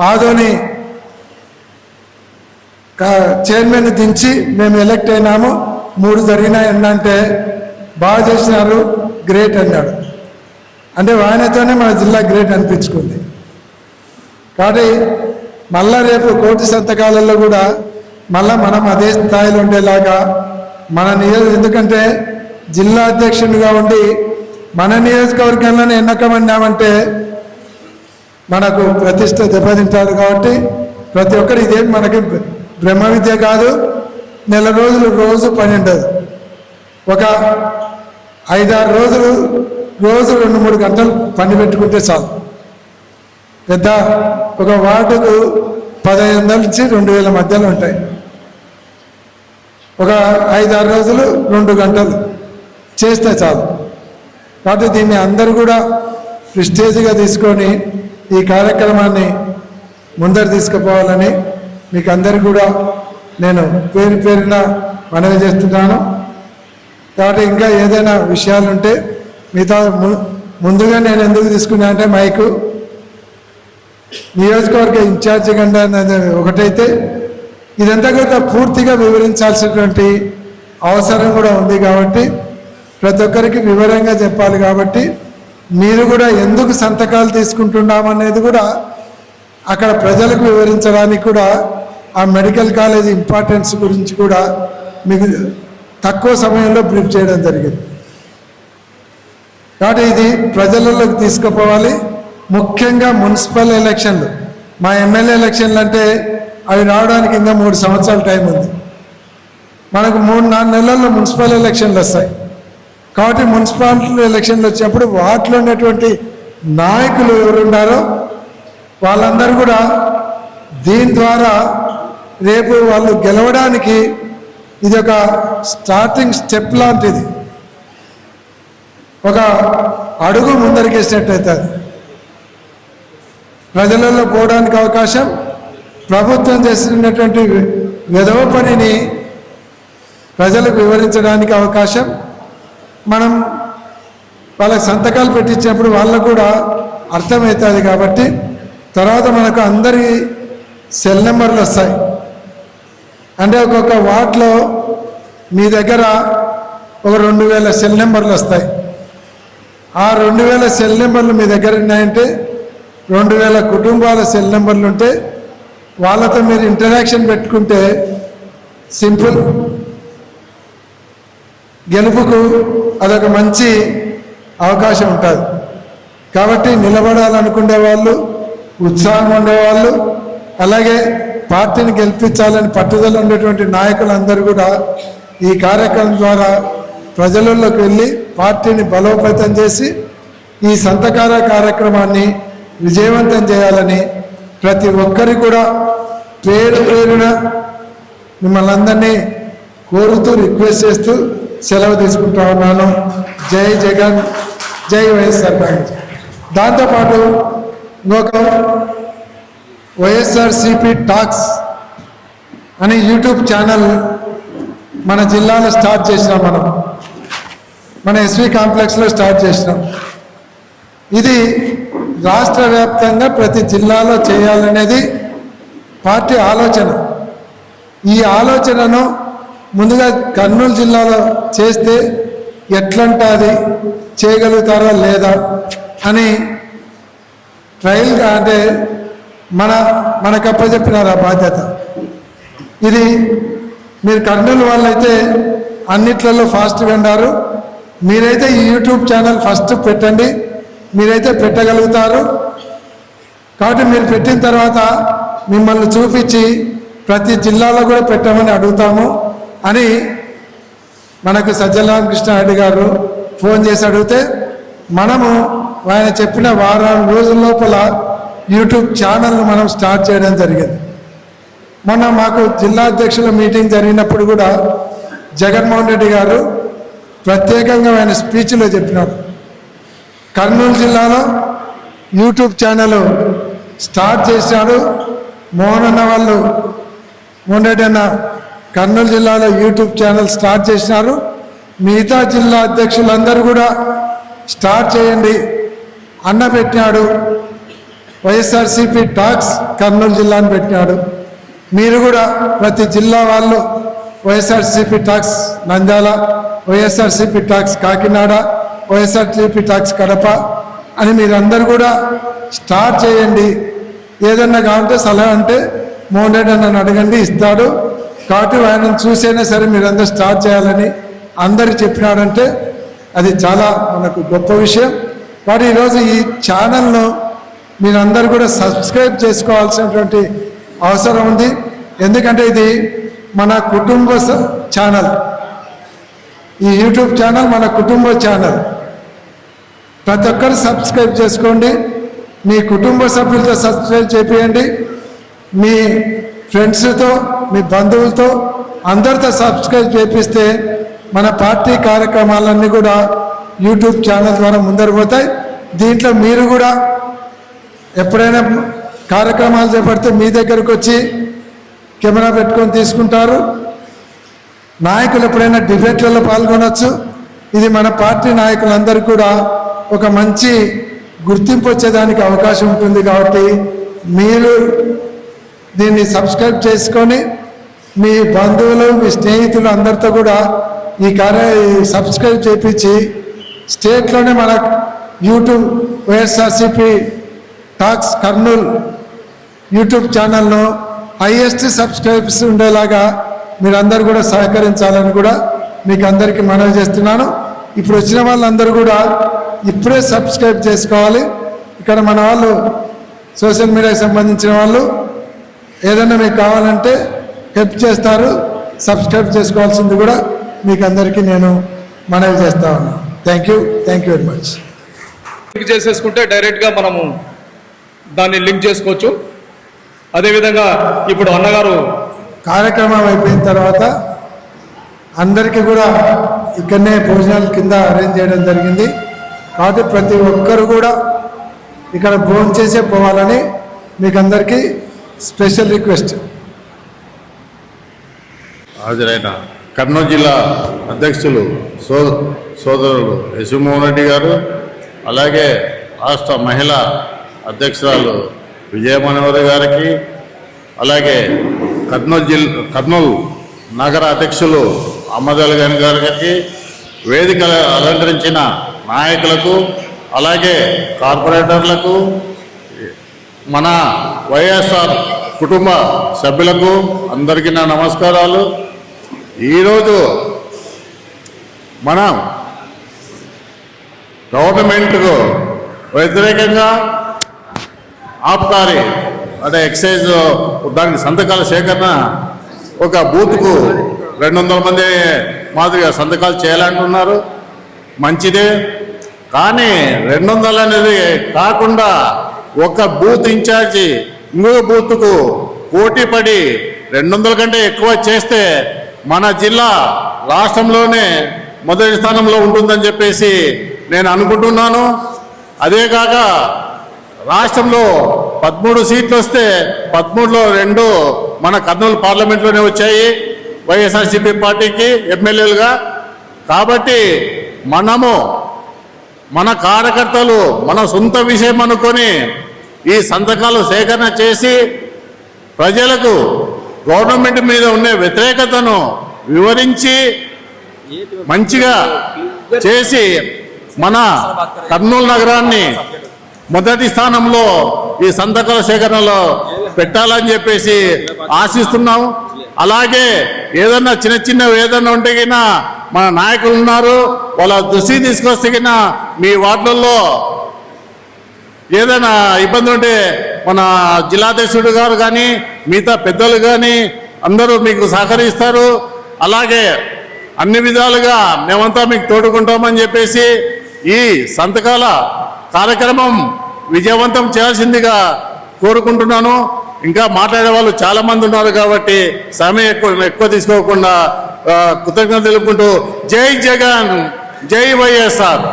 ఆదోని చైర్మన్ దించి మేము ఎలక్ట్ అయినాము, 3 జరిగినాయి అంటే బాగా చేసినారు గ్రేట్ అన్నాడు. అంటే ఆయనతోనే మన జిల్లా గ్రేట్ అనిపించుకుంది. కాబట్టి మళ్ళా రేపు కోటి సంతకాలలో కూడా మళ్ళా మనం అదే స్థాయిలో ఉండేలాగా మన ఎందుకంటే జిల్లా అధ్యక్షునిగా ఉండి మన నియోజకవర్గంలోనే ఎన్నికమన్నామంటే మనకు ప్రతిష్ట దెబ్బతింటారు. కాబట్టి ప్రతి ఒక్కరు ఇదేం మనకి బ్రహ్మ విద్య కాదు. నెల రోజులు రోజు పని ఉండదు. ఒక 5-6 రోజులు రోజు 2-3 గంటలు పని పెట్టుకుంటే చాలు. పెద్ద ఒక వార్డుకు 1500 నుంచి 2000 మధ్యలో ఉంటాయి. ఒక 5-6 రోజులు 2 గంటలు చేస్తే చాలు. కాబట్టి దీన్ని అందరూ కూడా ప్రిస్టేజ్గా తీసుకొని ఈ కార్యక్రమాన్ని ముందరు తీసుకుపోవాలని మీకు అందరికీ కూడా నేను పేరు పేరున మనవి చేస్తున్నాను. కాబట్టి ఇంకా ఏదైనా విషయాలు ఉంటే మిగతా ముందుగా నేను ఎందుకు తీసుకున్నా అంటే మైకు నియోజకవర్గ ఇన్ఛార్జి గంట ఒకటైతే ఇదంతా కూడా పూర్తిగా వివరించాల్సినటువంటి అవసరం కూడా ఉంది. కాబట్టి ప్రతి ఒక్కరికి వివరంగా చెప్పాలి. కాబట్టి మీరు కూడా ఎందుకు సంతకాలు తీసుకుంటున్నామనేది కూడా అక్కడ ప్రజలకు వివరించడానికి కూడా ఆ మెడికల్ కాలేజ్ ఇంపార్టెన్స్ గురించి కూడా మీకు తక్కువ సమయంలో బ్రీఫ్ చేయడం జరిగింది. కాబట్టి ఇది ప్రజలలోకి తీసుకుపోవాలి. ముఖ్యంగా మున్సిపల్ ఎలక్షన్లు, మా ఎమ్మెల్యే ఎలక్షన్లు అంటే అవి రావడానికి ఇంకా 3 సంవత్సరాల టైం ఉంది. మనకు 3-4 నెలల్లో మున్సిపల్ ఎలక్షన్లు వస్తాయి. కాబట్టి మున్సిపాలిటీ ఎలక్షన్లు వచ్చినప్పుడు వాటిలో ఉన్నటువంటి నాయకులు ఎవరున్నారో వాళ్ళందరూ కూడా దీని ద్వారా రేపు వాళ్ళు గెలవడానికి ఇది ఒక స్టార్టింగ్ స్టెప్ లాంటిది, ఒక అడుగు ముందరికేసినట్టయితే ప్రజలలో పోవడానికి అవకాశం, ప్రభుత్వం చేస్తున్నటువంటి విధవ పనిని ప్రజలకు వివరించడానికి అవకాశం, మనం వాళ్ళకి సంతకాలు పెట్టించినప్పుడు వాళ్ళకు కూడా అర్థమవుతుంది. కాబట్టి తర్వాత మనకు అందరి సెల్ నెంబర్లు వస్తాయి. అంటే ఒక్కొక్క వార్డులో మీ దగ్గర ఒక 2000 సెల్ నెంబర్లు వస్తాయి. ఆ 2000 సెల్ నెంబర్లు మీ దగ్గర ఉన్నాయంటే 2000 కుటుంబాల సెల్ నెంబర్లు ఉంటే వాళ్ళతో మీరు ఇంటరాక్షన్ పెట్టుకుంటే సింపుల్, గెలుపుకు అదొక మంచి అవకాశం ఉంటుంది. కాబట్టి నిలబడాలనుకునే వాళ్ళు, ఉత్సాహం ఉండేవాళ్ళు, అలాగే పార్టీని గెలిపించాలని పట్టుదల ఉండేటువంటి నాయకులందరూ కూడా ఈ కార్యక్రమం ద్వారా ప్రజలలోకి వెళ్ళి పార్టీని బలోపేతం చేసి ఈ సంతకాల కార్యక్రమాన్ని విజయవంతం చేయాలని ప్రతి ఒక్కరికి కూడా పేరు పేరున మిమ్మల్ని అందరినీ కోరుతూ రిక్వెస్ట్ చేస్తూ సెలవు తీసుకుంటా ఉన్నాను. జై జగన్, జై వైఎస్ఆర్ కాంగ్రెస్. దాంతోపాటు ఇంకొక వైఎస్ఆర్సిపి టాక్స్ అనే యూట్యూబ్ ఛానల్ మన జిల్లాలో స్టార్ట్ చేసినాం. మన ఎస్వి కాంప్లెక్స్లో స్టార్ట్ చేసినాం. ఇది రాష్ట్ర వ్యాప్తంగా ప్రతి జిల్లాలో చేయాలనేది పార్టీ ఆలోచన. ఈ ఆలోచనను ముందుగా కర్నూలు జిల్లాలో చేస్తే ఎట్లంటుంది, చేయగలుగుతారా లేదా అని ట్రయల్గా అంటే మనకు అప్పచెప్పినారు ఆ బాధ్యత. ఇది మీరు కర్నూలు వాళ్ళైతే అన్నిట్లలో ఫాస్ట్గా ఉన్నారు. మీరైతే ఈ యూట్యూబ్ ఛానల్ ఫస్ట్ పెట్టండి, మీరైతే పెట్టగలుగుతారు. కాబట్టి మీరు పెట్టిన తర్వాత మిమ్మల్ని చూపించి ప్రతి జిల్లాలో కూడా పెట్టమని అడుగుతాము అని మనకు సజ్జల రామకృష్ణారెడ్డి గారు ఫోన్ చేసి అడిగితే మనము ఆయన చెప్పిన వారం రోజుల లోపల యూట్యూబ్ ఛానల్ను మనం స్టార్ట్ చేయడం జరిగింది. మొన్న మాకు జిల్లా అధ్యక్షుల మీటింగ్ జరిగినప్పుడు కూడా జగన్మోహన్ రెడ్డి గారు ప్రత్యేకంగా ఆయన స్పీచ్లో చెప్పినారు, కర్నూలు జిల్లాలో యూట్యూబ్ ఛానల్ స్టార్ట్ చేశాడు. మోహన్ రెడ్డి అన్న కర్నూలు జిల్లాలో యూట్యూబ్ ఛానల్ స్టార్ట్ చేసినారు. మిగతా జిల్లా అధ్యక్షులందరూ కూడా స్టార్ట్ చేయండి అన్న పెట్టినాడు. వైఎస్ఆర్సీపీ టాక్స్ కర్నూలు జిల్లాని పెట్టినాడు. మీరు కూడా ప్రతి జిల్లా వాళ్ళు YSRCP talks Nandyal, YSRCP talks Kakinada, YSRCP talks Kadapa అని మీరందరూ కూడా స్టార్ట్ చేయండి. ఏదన్నా కావాలంటే సలహా అంటే మోహన్ రెడ్డి నన్ను అడగండి, ఇస్తాడు. కాబట్టి ఆయనను చూసైనా సరే మీరందరూ స్టార్ట్ చేయాలని అందరికి చెప్పినాడంటే అది చాలా మనకు గొప్ప విషయం. కాబట్టి ఈరోజు ఈ ఛానల్ను మీరందరూ కూడా సబ్స్క్రైబ్ చేసుకోవాల్సినటువంటి అవసరం ఉంది. ఎందుకంటే ఇది మన కుటుంబ ఛానల్. ఈ యూట్యూబ్ ఛానల్ మన కుటుంబ ఛానల్. ప్రతి ఒక్కరు సబ్స్క్రైబ్ చేసుకోండి, మీ కుటుంబ సభ్యులతో సబ్స్క్రైబ్ చేయండి, మీ ఫ్రెండ్స్తో, మీ బంధువులతో అందరితో సబ్స్క్రైబ్ చేపిస్తే మన పార్టీ కార్యక్రమాలన్నీ కూడా యూట్యూబ్ ఛానల్ ద్వారా ముందరు పోతాయి. దీంట్లో మీరు కూడా ఎప్పుడైనా కార్యక్రమాలు చేపడితే మీ దగ్గరకు వచ్చి కెమెరా పెట్టుకొని తీసుకుంటారు. నాయకులు ఎప్పుడైనా డిబేట్లలో పాల్గొనవచ్చు. ఇది మన పార్టీ నాయకులందరికీ కూడా ఒక మంచి గుర్తింపు వచ్చేదానికి అవకాశం ఉంటుంది. కాబట్టి మీరు దీన్ని సబ్స్క్రైబ్ చేసుకొని మీ బంధువులు, మీ స్నేహితులు అందరితో కూడా ఈ సబ్స్క్రైబ్ చేయించి స్టేట్లోనే మన YouTube YSRCP talks Kurnool YouTube ఛానల్ను హైయెస్ట్ సబ్స్క్రైబ్స్ ఉండేలాగా మీరందరూ కూడా సహకరించాలని కూడా మీకు అందరికీ మనవి చేస్తున్నాను. ఇప్పుడు వచ్చిన వాళ్ళందరూ కూడా ఇప్పుడే సబ్స్క్రైబ్ చేసుకోవాలి. ఇక్కడ మన వాళ్ళు సోషల్ మీడియాకి సంబంధించిన వాళ్ళు ఏదైనా మీకు కావాలంటే హెల్ప్ చేస్తారు. సబ్స్క్రైబ్ చేసుకోవాల్సింది కూడా మీకు అందరికీ నేను మనవి చేస్తా ఉన్నాను. Thank you very much. Link చేసేసుకుంటే డైరెక్ట్గా మనము దాన్ని లింక్ చేసుకోవచ్చు. అదేవిధంగా ఇప్పుడు అన్నగారు కార్యక్రమం అయిపోయిన తర్వాత అందరికీ కూడా ఇక్కడనే భోజనాల కింద అరేంజ్ చేయడం జరిగింది. కాబట్టి ప్రతి ఒక్కరు కూడా ఇక్కడ భోజనం చేసే పోవాలని మీకు అందరికీ స్పెషల్ రిక్వెస్ట్. హాజరైన కర్నూలు జిల్లా అధ్యక్షులు సోదరులు యశుమోహన్ రెడ్డి గారు, అలాగే రాష్ట్ర మహిళా అధ్యక్షురాలు విజయమనోహర్ గారికి, అలాగే కర్నూలు నగర అధ్యక్షులు అమ్మదల్ గారికి, వేదిక అలంకరించిన నాయకులకు, అలాగే కార్పొరేటర్లకు, మన వైఎస్ఆర్ కుటుంబ సభ్యులకు అందరికీ నా నమస్కారాలు. ఈరోజు మనం గవర్నమెంట్కు వ్యతిరేకంగా ఆబ్కారీ అంటే ఎక్సైజ్ దానికి సంతకాల సేకరణ ఒక బూత్కు 200 మంది మాదిరిగా సంతకాలు చేయాలంటున్నారు. మంచిదే, కానీ 200 అనేది కాకుండా ఒక బూత్ ఇన్ఛార్జి ఇంకొక బూత్కు పోటీ పడి 200 కంటే ఎక్కువ చేస్తే మన జిల్లా రాష్ట్రంలోనే మొదటి స్థానంలో ఉంటుందని చెప్పేసి నేను అనుకుంటున్నాను. అదే కాక రాష్ట్రంలో 13 సీట్లు వస్తే 13లో 2 మన కర్నూలు పార్లమెంట్లోనే వచ్చాయి వైఎస్ఆర్సీపీ పార్టీకి ఎమ్మెల్యేలుగా. కాబట్టి మనము మన కార్యకర్తలు మన సొంత విషయం అనుకొని ఈ సంతకాలు సేకరణ చేసి ప్రజలకు గవర్నమెంట్ మీద ఉండే వ్యతిరేకతను వివరించి మంచిగా చేసి మన కర్నూలు నగరాన్ని మొదటి స్థానంలో ఈ సంతకాల సేకరణలో పెట్టాలని చెప్పేసి ఆశిస్తున్నాం. అలాగే ఏదన్నా చిన్న చిన్నవి ఏదన్నా ఉంటే గినా మన నాయకులు ఉన్నారు, వాళ్ళ దృష్టికి తీసుకొస్తే గినా మీ వార్డులలో ఏదైనా ఇబ్బంది ఉంటే మన జిల్లాధ్యక్షుడు గారు కానీ మిగతా పెద్దలు కానీ అందరూ మీకు సహకరిస్తారు. అలాగే అన్ని విధాలుగా మేమంతా మీకు తోడుకుంటామని చెప్పేసి ఈ సంతకాల కార్యక్రమం విజయవంతం చేయాల్సిందిగా కోరుకుంటున్నాను. ఇంకా మాట్లాడే వాళ్ళు చాలా మంది ఉన్నారు కాబట్టి సమయం ఎక్కువ తీసుకోకుండా కృతజ్ఞతలు తెలుపుకుంటూ జై జగన్, జై వైఎస్ఆర్.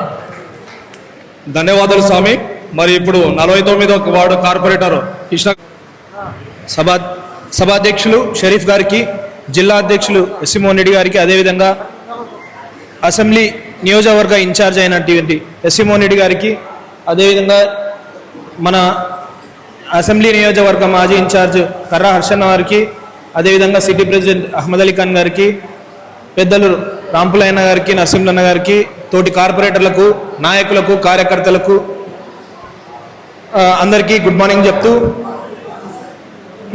ధన్యవాదాలు స్వామి. మరి ఇప్పుడు 49వ వార్డు కార్పొరేటర్ కృష్ణ సభాధ్యక్షులు షరీఫ్ గారికి, జిల్లా అధ్యక్షులు ఎస్సి మోహన్ రెడ్డి గారికి, అదేవిధంగా అసెంబ్లీ నియోజకవర్గ ఇన్ఛార్జ్ అయినటువంటి ఎస్సి మోహన్ రెడ్డి గారికి, అదేవిధంగా మన అసెంబ్లీ నియోజకవర్గ మాజీ ఇన్ఛార్జ్ కర్రా హర్షన్న గారికి, అదేవిధంగా city president Ahmed Ali Khan గారికి, పెద్దలు రాంపులయ్య గారికి, నరసింహన్న గారికి, తోటి కార్పొరేటర్లకు, నాయకులకు, కార్యకర్తలకు అందరికీ గుడ్ మార్నింగ్ చెప్తూ,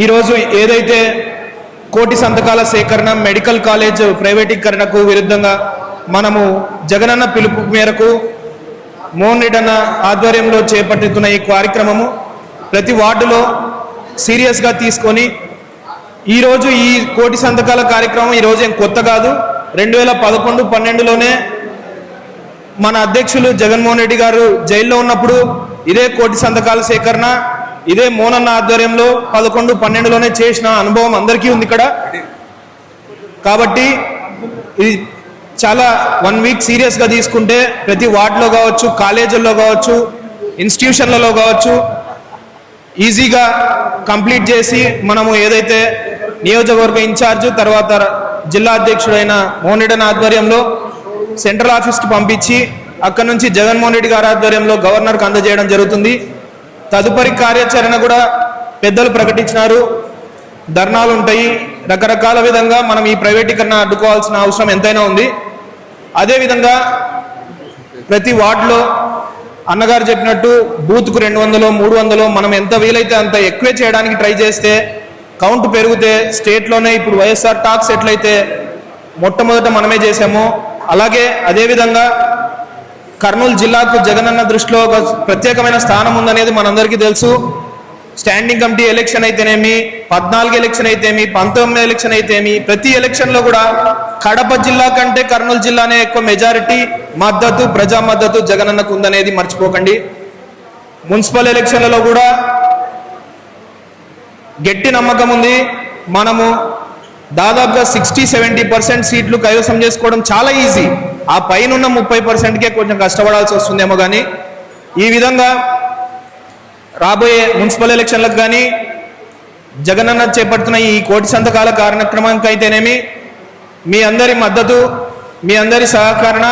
ఈరోజు ఏదైతే కోటి సంతకాల సేకరణ మెడికల్ కాలేజ్ ప్రైవేటీకరణకు విరుద్ధంగా మనము జగనన్న పిలుపు మేరకు మోహన్ రెడ్డి అన్న ఆధ్వర్యంలో చేపట్టుతున్న ఈ కార్యక్రమము ప్రతి వార్డులో సీరియస్గా తీసుకొని ఈరోజు ఈ కోటి సంతకాల కార్యక్రమం ఈరోజు ఏం కొత్త కాదు. 2011-12లోనే మన అధ్యక్షులు జగన్మోహన్ రెడ్డి గారు జైల్లో ఉన్నప్పుడు ఇదే కోటి సంతకాల సేకరణ ఇదే మోనన్న ఆధ్వర్యంలో 11-12లోనే చేసిన అనుభవం అందరికీ ఉంది ఇక్కడ. కాబట్టి ఇది చాలా 1 వీక్ సీరియస్గా తీసుకుంటే ప్రతి వార్డులో కావచ్చు, కాలేజీల్లో కావచ్చు, ఇన్స్టిట్యూషన్లలో కావచ్చు ఈజీగా కంప్లీట్ చేసి మనము ఏదైతే నియోజకవర్గ ఇన్ఛార్జ్ తర్వాత జిల్లా అధ్యక్షుడైన మోహన్ రెడ్డి ఆధ్వర్యంలో సెంట్రల్ ఆఫీస్కి పంపించి అక్కడి నుంచి జగన్మోహన్ రెడ్డి గారి ఆధ్వర్యంలో గవర్నర్కి అందజేయడం జరుగుతుంది. తదుపరి కార్యాచరణ కూడా పెద్దలు ప్రకటించినారు. ధర్నాలు ఉంటాయి, రకరకాల విధంగా మనం ఈ ప్రైవేటీకరణ అడ్డుకోవాల్సిన అవసరం ఎంతైనా ఉంది. అదేవిధంగా ప్రతి వార్డులో అన్నగారు చెప్పినట్టు బూత్కు 200, 300 మనం ఎంత వీలైతే అంత ఎక్కువే చేయడానికి ట్రై చేస్తే కౌంట్ పెరిగితే స్టేట్లోనే ఇప్పుడు వైఎస్ఆర్ టాక్స్ ఎట్లయితే మొట్టమొదట మనమే చేసామో అలాగే అదేవిధంగా కర్నూలు జిల్లాకు జగనన్న దృష్టిలో ఒక ప్రత్యేకమైన స్థానం ఉందనేది మనందరికీ తెలుసు. స్టాండింగ్ కమిటీ ఎలక్షన్ అయితేనేమి, 14 ఎలక్షన్ అయితేమి, 19 ఎలక్షన్ అయితేమి, ప్రతి ఎలక్షన్లో కూడా కడప జిల్లా కంటే కర్నూలు జిల్లానే ఎక్కువ మెజారిటీ మద్దతు, ప్రజా మద్దతు జగనన్నకు ఉందనేది మర్చిపోకండి. మున్సిపల్ ఎలక్షన్లలో కూడా గట్టి నమ్మకం ఉంది. మనము దాదాపుగా 60-70% సీట్లు కైవసం చేసుకోవడం చాలా ఈజీ. ఆ పైన 30%కే కొంచెం కష్టపడాల్సి వస్తుందేమో. కానీ ఈ విధంగా రాబోయే మున్సిపల్ ఎలక్షన్లకు కానీ జగనన్న చేపడుతున్న ఈ కోటి సంతకాల కార్యక్రమానికి అయితేనేమి మీ అందరి మద్దతు, మీ అందరి సహకరణ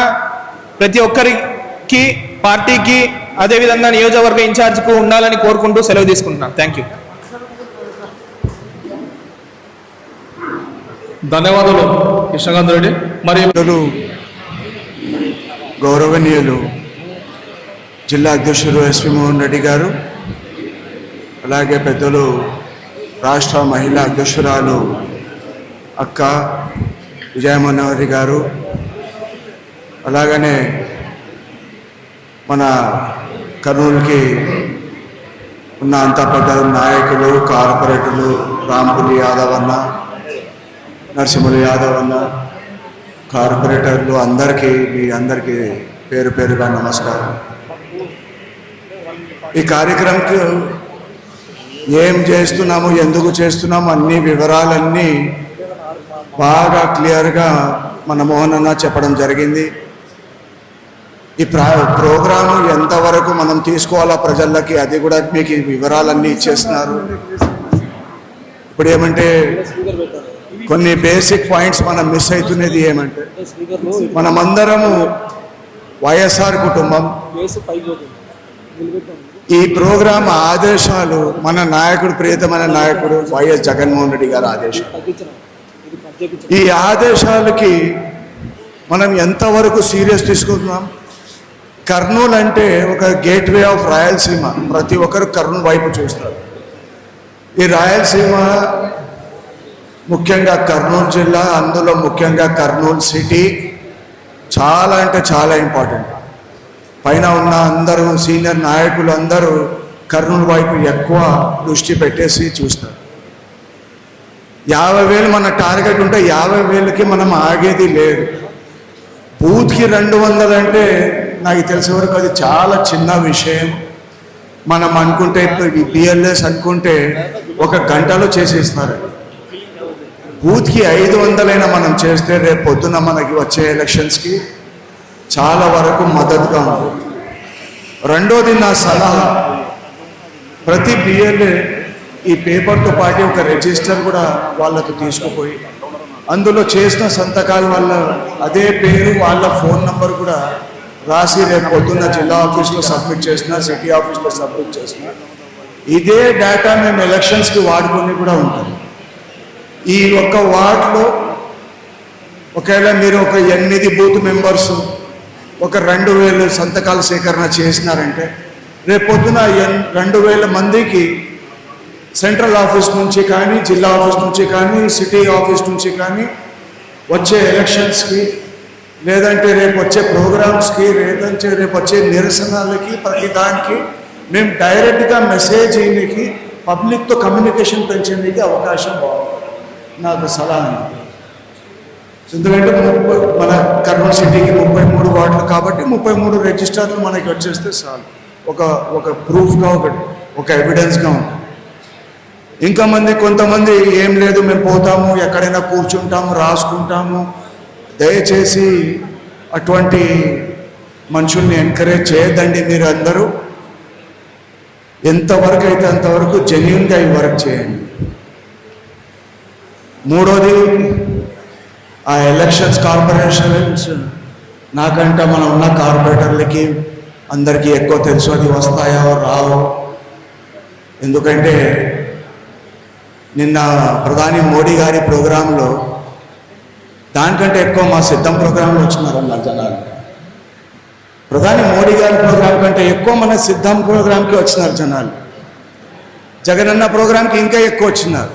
ప్రతి ఒక్కరికి, పార్టీకి, అదేవిధంగా నియోజకవర్గ ఇన్ఛార్జ్కు ఉండాలని కోరుకుంటూ సెలవు తీసుకుంటున్నాను. Thank you. ధన్యవాదాలు కృష్ణకాంత్ రెడ్డి. మరి గౌరవనీయులు జిల్లా అధ్యక్షులు ఎస్వి మోహన్ రెడ్డి గారు, అలాగే పెద్దలు రాష్ట్ర మహిళా అధ్యక్షురాలు అక్క విజయమోహన్ గారు, అలాగనే మన కర్నూలుకి ఉన్న అంత పెద్ద నాయకులు, కార్పొరేటర్లు రాంపులి యాదవ్ అన్న, నరసింహులు యాదవ్ అన్న, కార్పొరేటర్లు అందరికీ, మీ అందరికీ పేరు పేరుగా నమస్కారం. ఈ కార్యక్రమంకి ఏం చేస్తున్నాము, ఎందుకు చేస్తున్నాము అన్ని వివరాలన్నీ బాగా క్లియర్గా మన మోహన్ అన్న చెప్పడం జరిగింది. ఈ ప్రోగ్రాము ఎంతవరకు మనం తీసుకోవాలా ప్రజలకి అది కూడా మీకు ఈ వివరాలన్నీ ఇచ్చేస్తున్నారు. ఇప్పుడు ఏమంటే కొన్ని బేసిక్ పాయింట్స్ మనం మిస్ అవుతున్నది ఏమంటే మనమందరము వైఎస్ఆర్ కుటుంబం ఈ ప్రోగ్రాం ఆదేశాలు మన నాయకుడు, ప్రియతమైన నాయకుడు వైఎస్ జగన్మోహన్ రెడ్డి గారి ఆదేశాలు. ఈ ఆదేశాలకి మనం ఎంతవరకు సీరియస్ తీసుకుంటున్నాం? కర్నూలు అంటే ఒక గేట్వే ఆఫ్ రాయలసీమ. ప్రతి ఒక్కరు కర్నూలు వైపు చూస్తారు. ఈ రాయలసీమ ముఖ్యంగా కర్నూలు జిల్లా, అందులో ముఖ్యంగా కర్నూలు సిటీ చాలా అంటే చాలా ఇంపార్టెంట్. పైన ఉన్న అందరూ సీనియర్ నాయకులు అందరూ కర్నూలు వైపు ఎక్కువ దృష్టి పెట్టేసి చూస్తారు. 50,000 మన టార్గెట్ ఉంటే 50,000కి మనం ఆగేది లేదు. బూత్కి 200 అంటే నాకు తెలిసే వరకు అది చాలా చిన్న విషయం. మనం అనుకుంటే ఇప్పుడు బిఎల్ఎస్ అనుకుంటే 1 గంటలో చేసేస్తున్నారు. బూత్కి 500 మనం చేస్తే రేపు పొద్దున మనకి వచ్చే ఎలక్షన్స్కి చాలా వరకు మద్దతుగా ఉంటుంది. రెండోది నా సలహా, ప్రతి బిఎల్ఏ ఈ పేపర్తో పాటు ఒక రిజిస్టర్ కూడా వాళ్ళకు తీసుకుపోయి అందులో చేసిన సంతకాల వల్ల అదే పేరు, వాళ్ళ ఫోన్ నంబర్ కూడా రాసి రేపు పొద్దున్న జిల్లా ఆఫీస్లో సబ్మిట్ చేసిన, సిటీ ఆఫీస్లో సబ్మిట్ చేసిన ఇదే డేటా మేము ఎలక్షన్స్కి వాడుకొని కూడా ఉంటాం. ఈ ఒక్క వార్డులో ఒకవేళ మీరు ఒక 8 బూత్ మెంబర్స్ ఒక 2,000 సంతకాల సేకరణ చేసినారంటే రేపు పొద్దున 2,000 మందికి సెంట్రల్ ఆఫీస్ నుంచి కానీ, జిల్లా ఆఫీస్ నుంచి కానీ, సిటీ ఆఫీస్ నుంచి కానీ వచ్చే ఎలక్షన్స్కి, లేదంటే రేపు వచ్చే ప్రోగ్రామ్స్కి, లేదంటే రేపు వచ్చే నిరసనలకి, ప్రతి దానికి మేము డైరెక్ట్గా మెసేజ్ చేయడానికి, పబ్లిక్తో కమ్యూనికేషన్ పెంచేందుకు అవకాశం బాగుంది. నాకు సలహా. ఎందుకంటే మన కర్నూలు సిటీకి 33 వార్డులు కాబట్టి 33 రిజిస్టర్లు మనకి వచ్చేస్తే చాలు. ఒక ప్రూఫ్గా, ఒక ఎవిడెన్స్గా ఉంటుంది. ఇంకా కొంతమంది ఏం లేదు, మేము పోతాము, ఎక్కడైనా కూర్చుంటాము, రాసుకుంటాము. దయచేసి అటువంటి మనుషుల్ని ఎంకరేజ్ చేయొద్దండి. మీరు అందరూ ఎంతవరకు అయితే అంతవరకు జెన్యూన్గా ఈ వర్క్ చేయండి. మూడోది, ఆ ఎలక్షన్స్ కార్పొరేషన్స్ నాకంటే మనం ఉన్న కార్పొరేటర్లకి అందరికీ ఎక్కువ తెలుసు అది వస్తాయో రావో. ఎందుకంటే నిన్న ప్రధాని మోడీ గారి ప్రోగ్రాంలో దానికంటే ఎక్కువ మా సిద్ధం ప్రోగ్రాంలో వచ్చినారన్నారు జనాలు. ప్రధాని మోడీ గారి ప్రోగ్రాం కంటే ఎక్కువ మన సిద్ధం ప్రోగ్రాంకి వచ్చినారు జనాలు. జగనన్న ప్రోగ్రాంకి ఇంకా ఎక్కువ వచ్చినారు.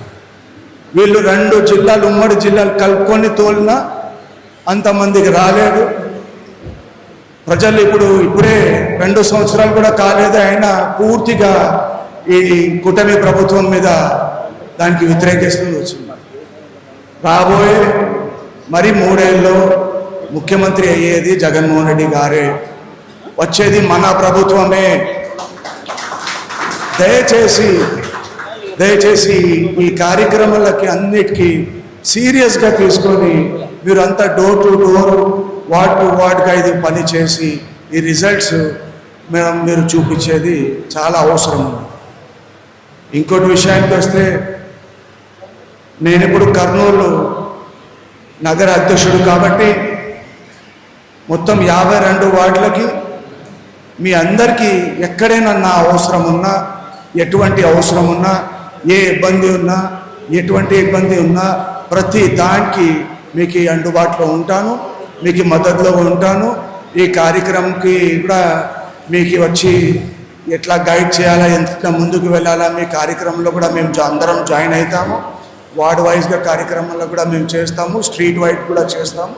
వీళ్ళు 2 జిల్లాలు, ఉమ్మడి జిల్లాలు కలుపుకొని తోలినా అంతమందికి రాలేదు. ప్రజలు ఇప్పుడే 2 సంవత్సరాలు కూడా కాలేదు, అయినా పూర్తిగా ఈ కూటమి ప్రభుత్వం మీద దానికి వ్యతిరేకిస్తూ వచ్చింది. రాబోయే మరి 3 ఏళ్ళలో ముఖ్యమంత్రి అయ్యేది జగన్మోహన్ రెడ్డి గారే, వచ్చేది మన ప్రభుత్వమే. దయచేసి ఈ కార్యక్రమాలకి అన్నిటికీ సీరియస్గా తీసుకొని మీరంతా door to door, ward to వార్డ్గా ఇది పని చేసి ఈ రిజల్ట్స్ మీరు చూపించేది చాలా అవసరం. ఇంకోటి విషయానికి వస్తే, నేను ఇప్పుడు కర్నూలు నగర అధ్యక్షుడు కాబట్టి మొత్తం 52 వార్డులకి మీ అందరికీ ఎక్కడైనా నా అవసరం ఉన్నా, ఎటువంటి అవసరం ఉన్నా, ఏ ఇబ్బంది ఉన్నా, ఎటువంటి ఇబ్బంది ఉన్నా ప్రతి దానికి మీకు అందుబాటులో ఉంటాను, మీకు మద్దతులో ఉంటాను. ఈ కార్యక్రమంకి కూడా మీకు వచ్చి ఎట్లా గైడ్ చేయాలా, ఎంత ముందుకు వెళ్ళాలా, మీ కార్యక్రమంలో కూడా మేము అందరం జాయిన్ అవుతాము. వార్డ్ వైజ్గా కార్యక్రమంలో కూడా మేము చేస్తాము, స్ట్రీట్ వైడ్ కూడా చేస్తాము.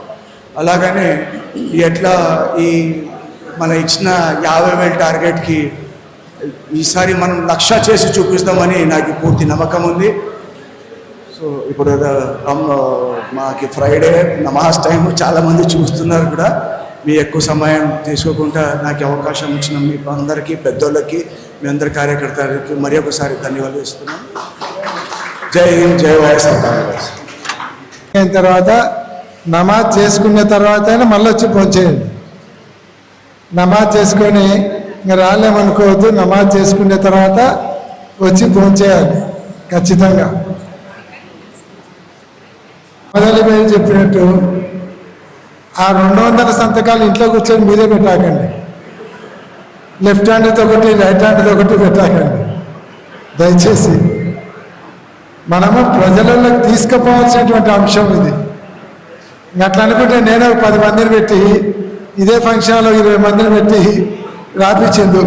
అలాగనే ఎట్లా ఈ మన ఇచ్చిన 50,000 టార్గెట్కి ఈసారి మనం 1,00,000 చేసి చూపిస్తామని నాకు పూర్తి నమ్మకం ఉంది. సో ఇప్పుడు మాకు ఫ్రైడే నమాజ్ టైం చాలామంది చూస్తున్నారు కూడా. మీ ఎక్కువ సమయం తీసుకోకుండా నాకు అవకాశం ఇచ్చిన మీ అందరికీ, పెద్దోళ్ళకి, మీ అందరి కార్యకర్తలకి మరి ఒకసారి ధన్యవాదాలు ఇస్తున్నాను. జై హింద్, జై వైఎస్ఆర్. అయిన తర్వాత నమాజ్ చేసుకున్న తర్వాత మళ్ళీ వచ్చి పనిచేయండి. నమాజ్ చేసుకొని ఇంకా రాలేమనుకోవద్దు. నమాజ్ చేసుకున్న తర్వాత వచ్చి పనిచేయాలి ఖచ్చితంగా. మొదలు మీరు చెప్పినట్టు ఆ 200 సంతకాలు ఇంట్లో కూర్చొని మీరే పెట్టాకండి. లెఫ్ట్ హ్యాండ్తో ఒకటి రైట్ హ్యాండ్తో ఒకటి పెట్టాకండి దయచేసి. మనము ప్రజలలోకి తీసుకుపోవాల్సినటువంటి అంశం ఇది. అట్లా అనుకుంటే నేను 10 మందిని పెట్టి ఇదే ఫంక్షన్లో 20 మందిని పెట్టి రాపించిండు,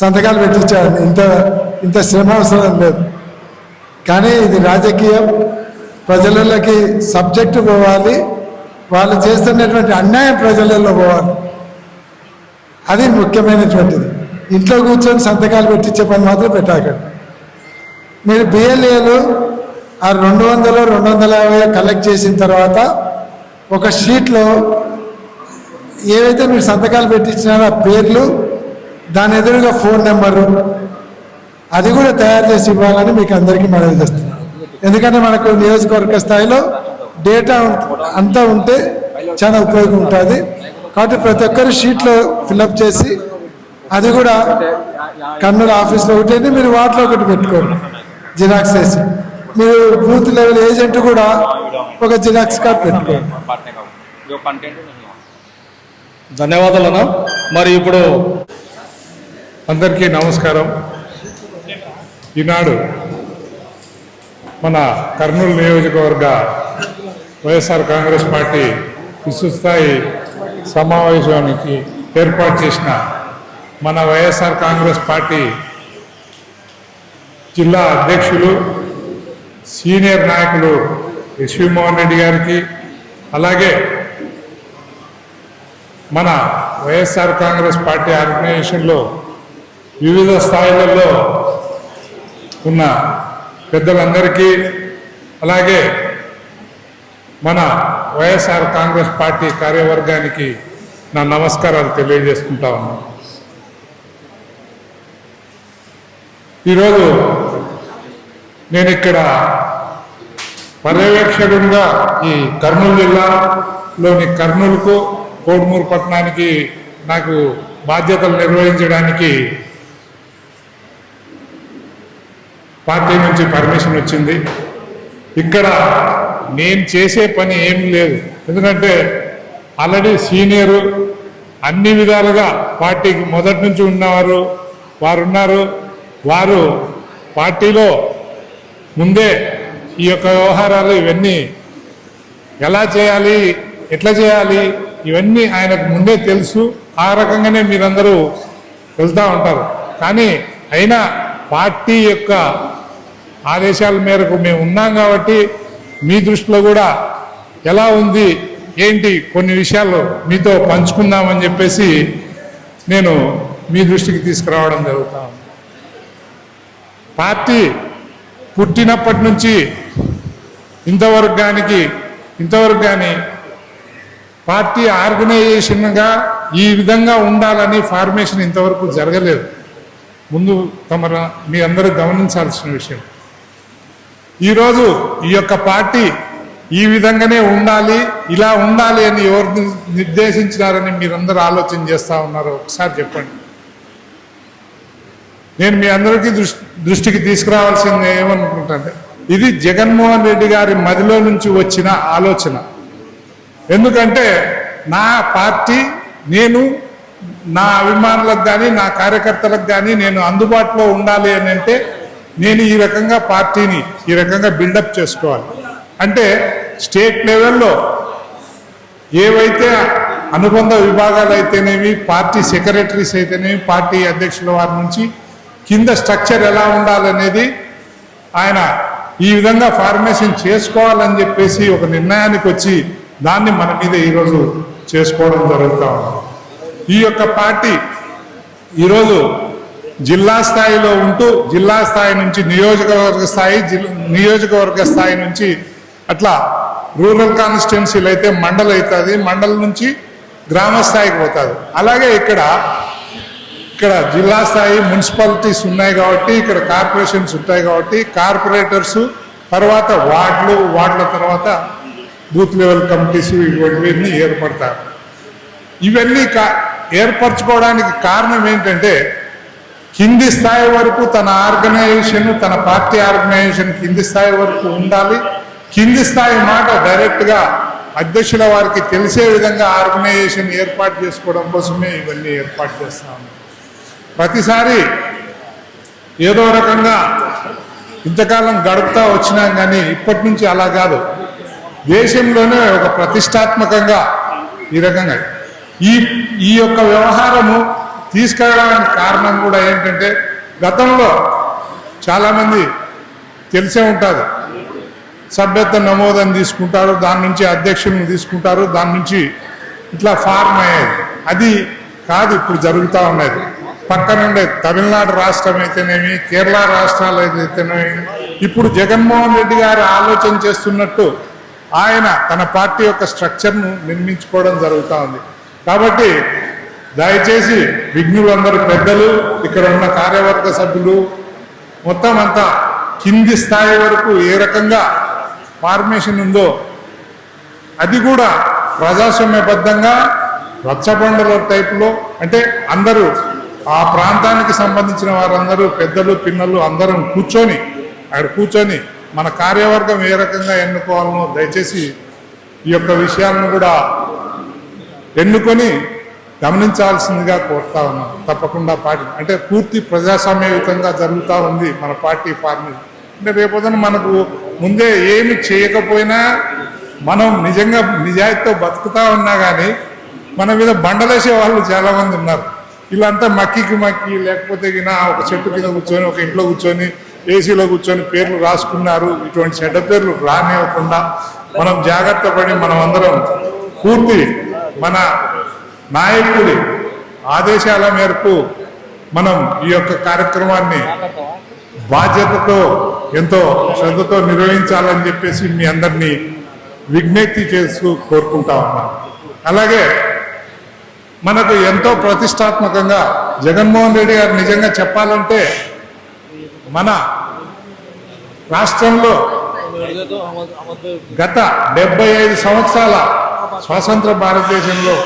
సంతకాలు పెట్టించాడు. ఇంత శ్రమ అవసరం లేదు. కానీ ఇది రాజకీయం, ప్రజలలోకి సబ్జెక్టు పోవాలి, వాళ్ళు చేస్తున్నటువంటి అన్యాయం ప్రజలలో పోవాలి. అది ముఖ్యమైనటువంటిది. ఇంట్లో కూర్చొని సంతకాలు పెట్టించే పని మాత్రం పెట్టాకండి. మీరు బిఎల్ఏలు ఆ 200, 250 కలెక్ట్ చేసిన తర్వాత ఒక షీట్లో ఏవైతే మీరు సంతకాలు పెట్టించినారో ఆ పేర్లు, దాని ఎదురుగా ఫోన్ నెంబరు, అది కూడా తయారు చేసి ఇవ్వాలని మీకు అందరికీ మనవి చేస్తున్నాను. ఎందుకంటే మనకు నియోజకవర్గ స్థాయిలో డేటా అంతా ఉంటే చాలా ఉపయోగం ఉంటుంది. కాబట్టి ప్రతి ఒక్కరు షీట్లో ఫిలప్ చేసి అది కూడా కర్నూలు ఆఫీస్లో ఒకటి, మీరు వాటిలో ఒకటి పెట్టుకోండి జిరాక్స్ వేసి. మీరు బూత్ లెవెల్ ఏజెంట్ కూడా ఒక జిరాక్స్ కార్డ్ పెట్టుకోండి. ధన్యవాదాలు. మరి ఇప్పుడు అందరికీ నమస్కారం. ఈనాడు మన కర్నూలు నియోజకవర్గ వైఎస్ఆర్ కాంగ్రెస్ పార్టీ విశ్వస్థాయి సమావేశానికి ఏర్పాటు చేసిన మన వైఎస్ఆర్ కాంగ్రెస్ పార్టీ జిల్లా అధ్యక్షులు సీనియర్ నాయకులు ఎస్వి మోహన్ రెడ్డి గారికి, అలాగే మన వైఎస్ఆర్ కాంగ్రెస్ పార్టీ ఆర్గనైజేషన్లో వివిధ స్థాయిలలో ఉన్న పెద్దలందరికీ, అలాగే మన వైఎస్ఆర్ కాంగ్రెస్ పార్టీ కార్యవర్గానికి నా నమస్కారాలు తెలియజేసుకుంటా ఉన్నాను. ఈరోజు నేను ఇక్కడ పర్యవేక్షకుడిగా ఈ కర్నూలు జిల్లాలోని కర్నూలుకు, కోడుమూరు పట్టణానికి నాకు బాధ్యతలు నిర్వహించడానికి పార్టీ నుంచి పర్మిషన్ వచ్చింది. ఇక్కడ నేను చేసే పని ఏం లేదు, ఎందుకంటే ఆల్రెడీ సీనియరు, అన్ని విధాలుగా పార్టీకి మొదటి నుంచి ఉన్నవారు వారున్నారు. వారు పార్టీలో ముందే ఈ యొక్క వ్యవహారాలు ఇవన్నీ ఎలా చేయాలి, ఎట్లా చేయాలి, ఇవన్నీ ఆయనకు ముందే తెలుసు. ఆ రకంగానే మీరందరూ వెళ్తూ ఉంటారు. కానీ అయినా పార్టీ యొక్క ఆదేశాల మేరకు మేము ఉన్నాం కాబట్టి మీ దృష్టిలో కూడా ఎలా ఉంది ఏంటి కొన్ని విషయాలు మీతో పంచుకుందామని చెప్పేసి నేను మీ దృష్టికి తీసుకురావడం జరుగుతా ఉంది. పార్టీ పుట్టినప్పటి నుంచి ఇంతవరకు కానీ పార్టీ ఆర్గనైజేషన్గా ఈ విధంగా ఉండాలని ఫార్మేషన్ ఇంతవరకు జరగలేదు. ముందు మీ అందరూ గమనించాల్సిన విషయం. ఈరోజు ఈ యొక్క పార్టీ ఈ విధంగానే ఉండాలి, ఇలా ఉండాలి అని ఎవరు నిర్దేశించినారని మీరందరూ ఆలోచన చేస్తూ ఉన్నారో ఒకసారి చెప్పండి. నేను మీ అందరికీ దృష్టికి తీసుకురావాల్సింది ఏమనుకుంటానంటే, ఇది జగన్మోహన్ రెడ్డి గారి మదిలో నుంచి వచ్చిన ఆలోచన. ఎందుకంటే నా పార్టీ, నేను నా అభిమానులకు కానీ నా కార్యకర్తలకు కానీ నేను అందుబాటులో ఉండాలి అని అంటే నేను ఈ రకంగా పార్టీని ఈ రకంగా బిల్డప్ చేసుకోవాలి. అంటే స్టేట్ లెవెల్లో ఏవైతే అనుబంధ విభాగాలు అయితేనేవి, పార్టీ సెక్రటరీస్ అయితేనేవి, పార్టీ అధ్యక్షుల వారి నుంచి కింద స్ట్రక్చర్ ఎలా ఉండాలనేది ఆయన ఈ విధంగా ఫార్మేషన్ చేసుకోవాలని చెప్పేసి ఒక నిర్ణయానికి వచ్చి దాన్ని మన మీద ఈరోజు చేసుకోవడం జరుగుతూ ఉంది. ఈ యొక్క పార్టీ ఈరోజు జిల్లా స్థాయిలో ఉంటూ జిల్లా స్థాయి నుంచి నియోజకవర్గ స్థాయి నుంచి అట్లా రూరల్ కాన్స్టిట్యున్సీలు అయితే మండల్ అవుతుంది, మండలం నుంచి గ్రామ స్థాయికి పోతుంది. అలాగే ఇక్కడ జిల్లా స్థాయి మున్సిపాలిటీస్ ఉన్నాయి కాబట్టి, ఇక్కడ కార్పొరేషన్స్ ఉంటాయి కాబట్టి కార్పొరేటర్స్, తర్వాత వార్డుల తర్వాత బూత్ లెవెల్ కమిటీస్ ఇవన్నీ ఏర్పడతారు. ఇవన్నీ ఏర్పరచుకోవడానికి కారణం ఏంటంటే కింది స్థాయి వరకు తన ఆర్గనైజేషన్, తన పార్టీ ఆర్గనైజేషన్ కింది స్థాయి వరకు ఉండాలి. కింది స్థాయి మాట డైరెక్ట్గా అధ్యక్షుల వారికి తెలిసే విధంగా ఆర్గనైజేషన్ ఏర్పాటు చేసుకోవడం కోసమే ఇవన్నీ ఏర్పాటు చేస్తా ఉన్నాం. ప్రతిసారి ఏదో రకంగా ఇంతకాలం గడుపుతా వచ్చినాం, కానీ ఇప్పటి నుంచి అలా కాదు. దేశంలోనే ఒక ప్రతిష్టాత్మకంగా ఈ రకంగా ఈ యొక్క వ్యవహారము తీసుకెళ్ళడానికి కారణం కూడా ఏంటంటే, గతంలో చాలామంది తెలిసే ఉంటుంది, సభ్యత్వ నమోదని తీసుకుంటారు, దాని నుంచి అధ్యక్షులను తీసుకుంటారు, దాని నుంచి ఇట్లా ఫార్మ్ అయ్యేది. అది కాదు ఇప్పుడు జరుగుతూ ఉన్నది. పక్కనుండే తమిళనాడు రాష్ట్రం అయితేనేమి, కేరళ రాష్ట్రాలు అయితేనేమి, ఇప్పుడు జగన్మోహన్ రెడ్డి గారు ఆలోచన చేస్తున్నట్టు ఆయన తన పార్టీ యొక్క స్ట్రక్చర్ను నిర్మించుకోవడం జరుగుతూ ఉంది. కాబట్టి దయచేసి విఘ్నులందరూ, పెద్దలు, ఇక్కడ ఉన్న కార్యవర్గ సభ్యులు మొత్తం అంతా కింది స్థాయి వరకు ఏ రకంగా ఫార్మేషన్ ఉందో అది కూడా ప్రజాస్వామ్యబద్ధంగా రచ్చబండల టైపులో, అంటే అందరూ ఆ ప్రాంతానికి సంబంధించిన వారందరూ పెద్దలు పిన్నలు అందరం కూర్చొని అక్కడ కూర్చొని మన కార్యవర్గం ఏ రకంగా ఎన్నుకోవాలనో దయచేసి ఈ యొక్క విషయాలను కూడా ఎన్నుకొని గమనించాల్సిందిగా కోరుతా ఉన్నాం. తప్పకుండా పార్టీ అంటే పూర్తి ప్రజాస్వామ్యయుతంగా జరుగుతూ ఉంది మన పార్టీ ఫార్మింగ్. అంటే రేపొద్దున మనకు ముందే ఏమి చేయకపోయినా మనం నిజంగా నిజాయితీతో బతుకుతా ఉన్నా కానీ మన మీద బండలేసే వాళ్ళు చాలామంది ఉన్నారు. వీళ్ళంతా మక్కి లేకపోతే ఒక చెట్టు కింద కూర్చొని, ఒక ఇంట్లో కూర్చొని, ఏసీలో కూర్చొని పేర్లు రాసుకున్నారు. ఇటువంటి చెడ్డ పేర్లు రానివ్వకుండా మనం జాగ్రత్త పడి మనం అందరం పూర్తి మన నాయకుడి ఆదేశాల మేరకు మనం ఈ యొక్క కార్యక్రమాన్ని బాధ్యతతో ఎంతో శ్రద్ధతో నిర్వహించాలని చెప్పేసి మీ అందరినీ విజ్ఞప్తి చేస్తూ కోరుకుంటా ఉన్నాం. అలాగే మనకు ఎంతో ప్రతిష్టాత్మకంగా జగన్మోహన్ రెడ్డి గారు నిజంగా చెప్పాలంటే మన రాష్ట్రంలో గత 75 సంవత్సరాల స్వాతంత్ర భారతదేశంలో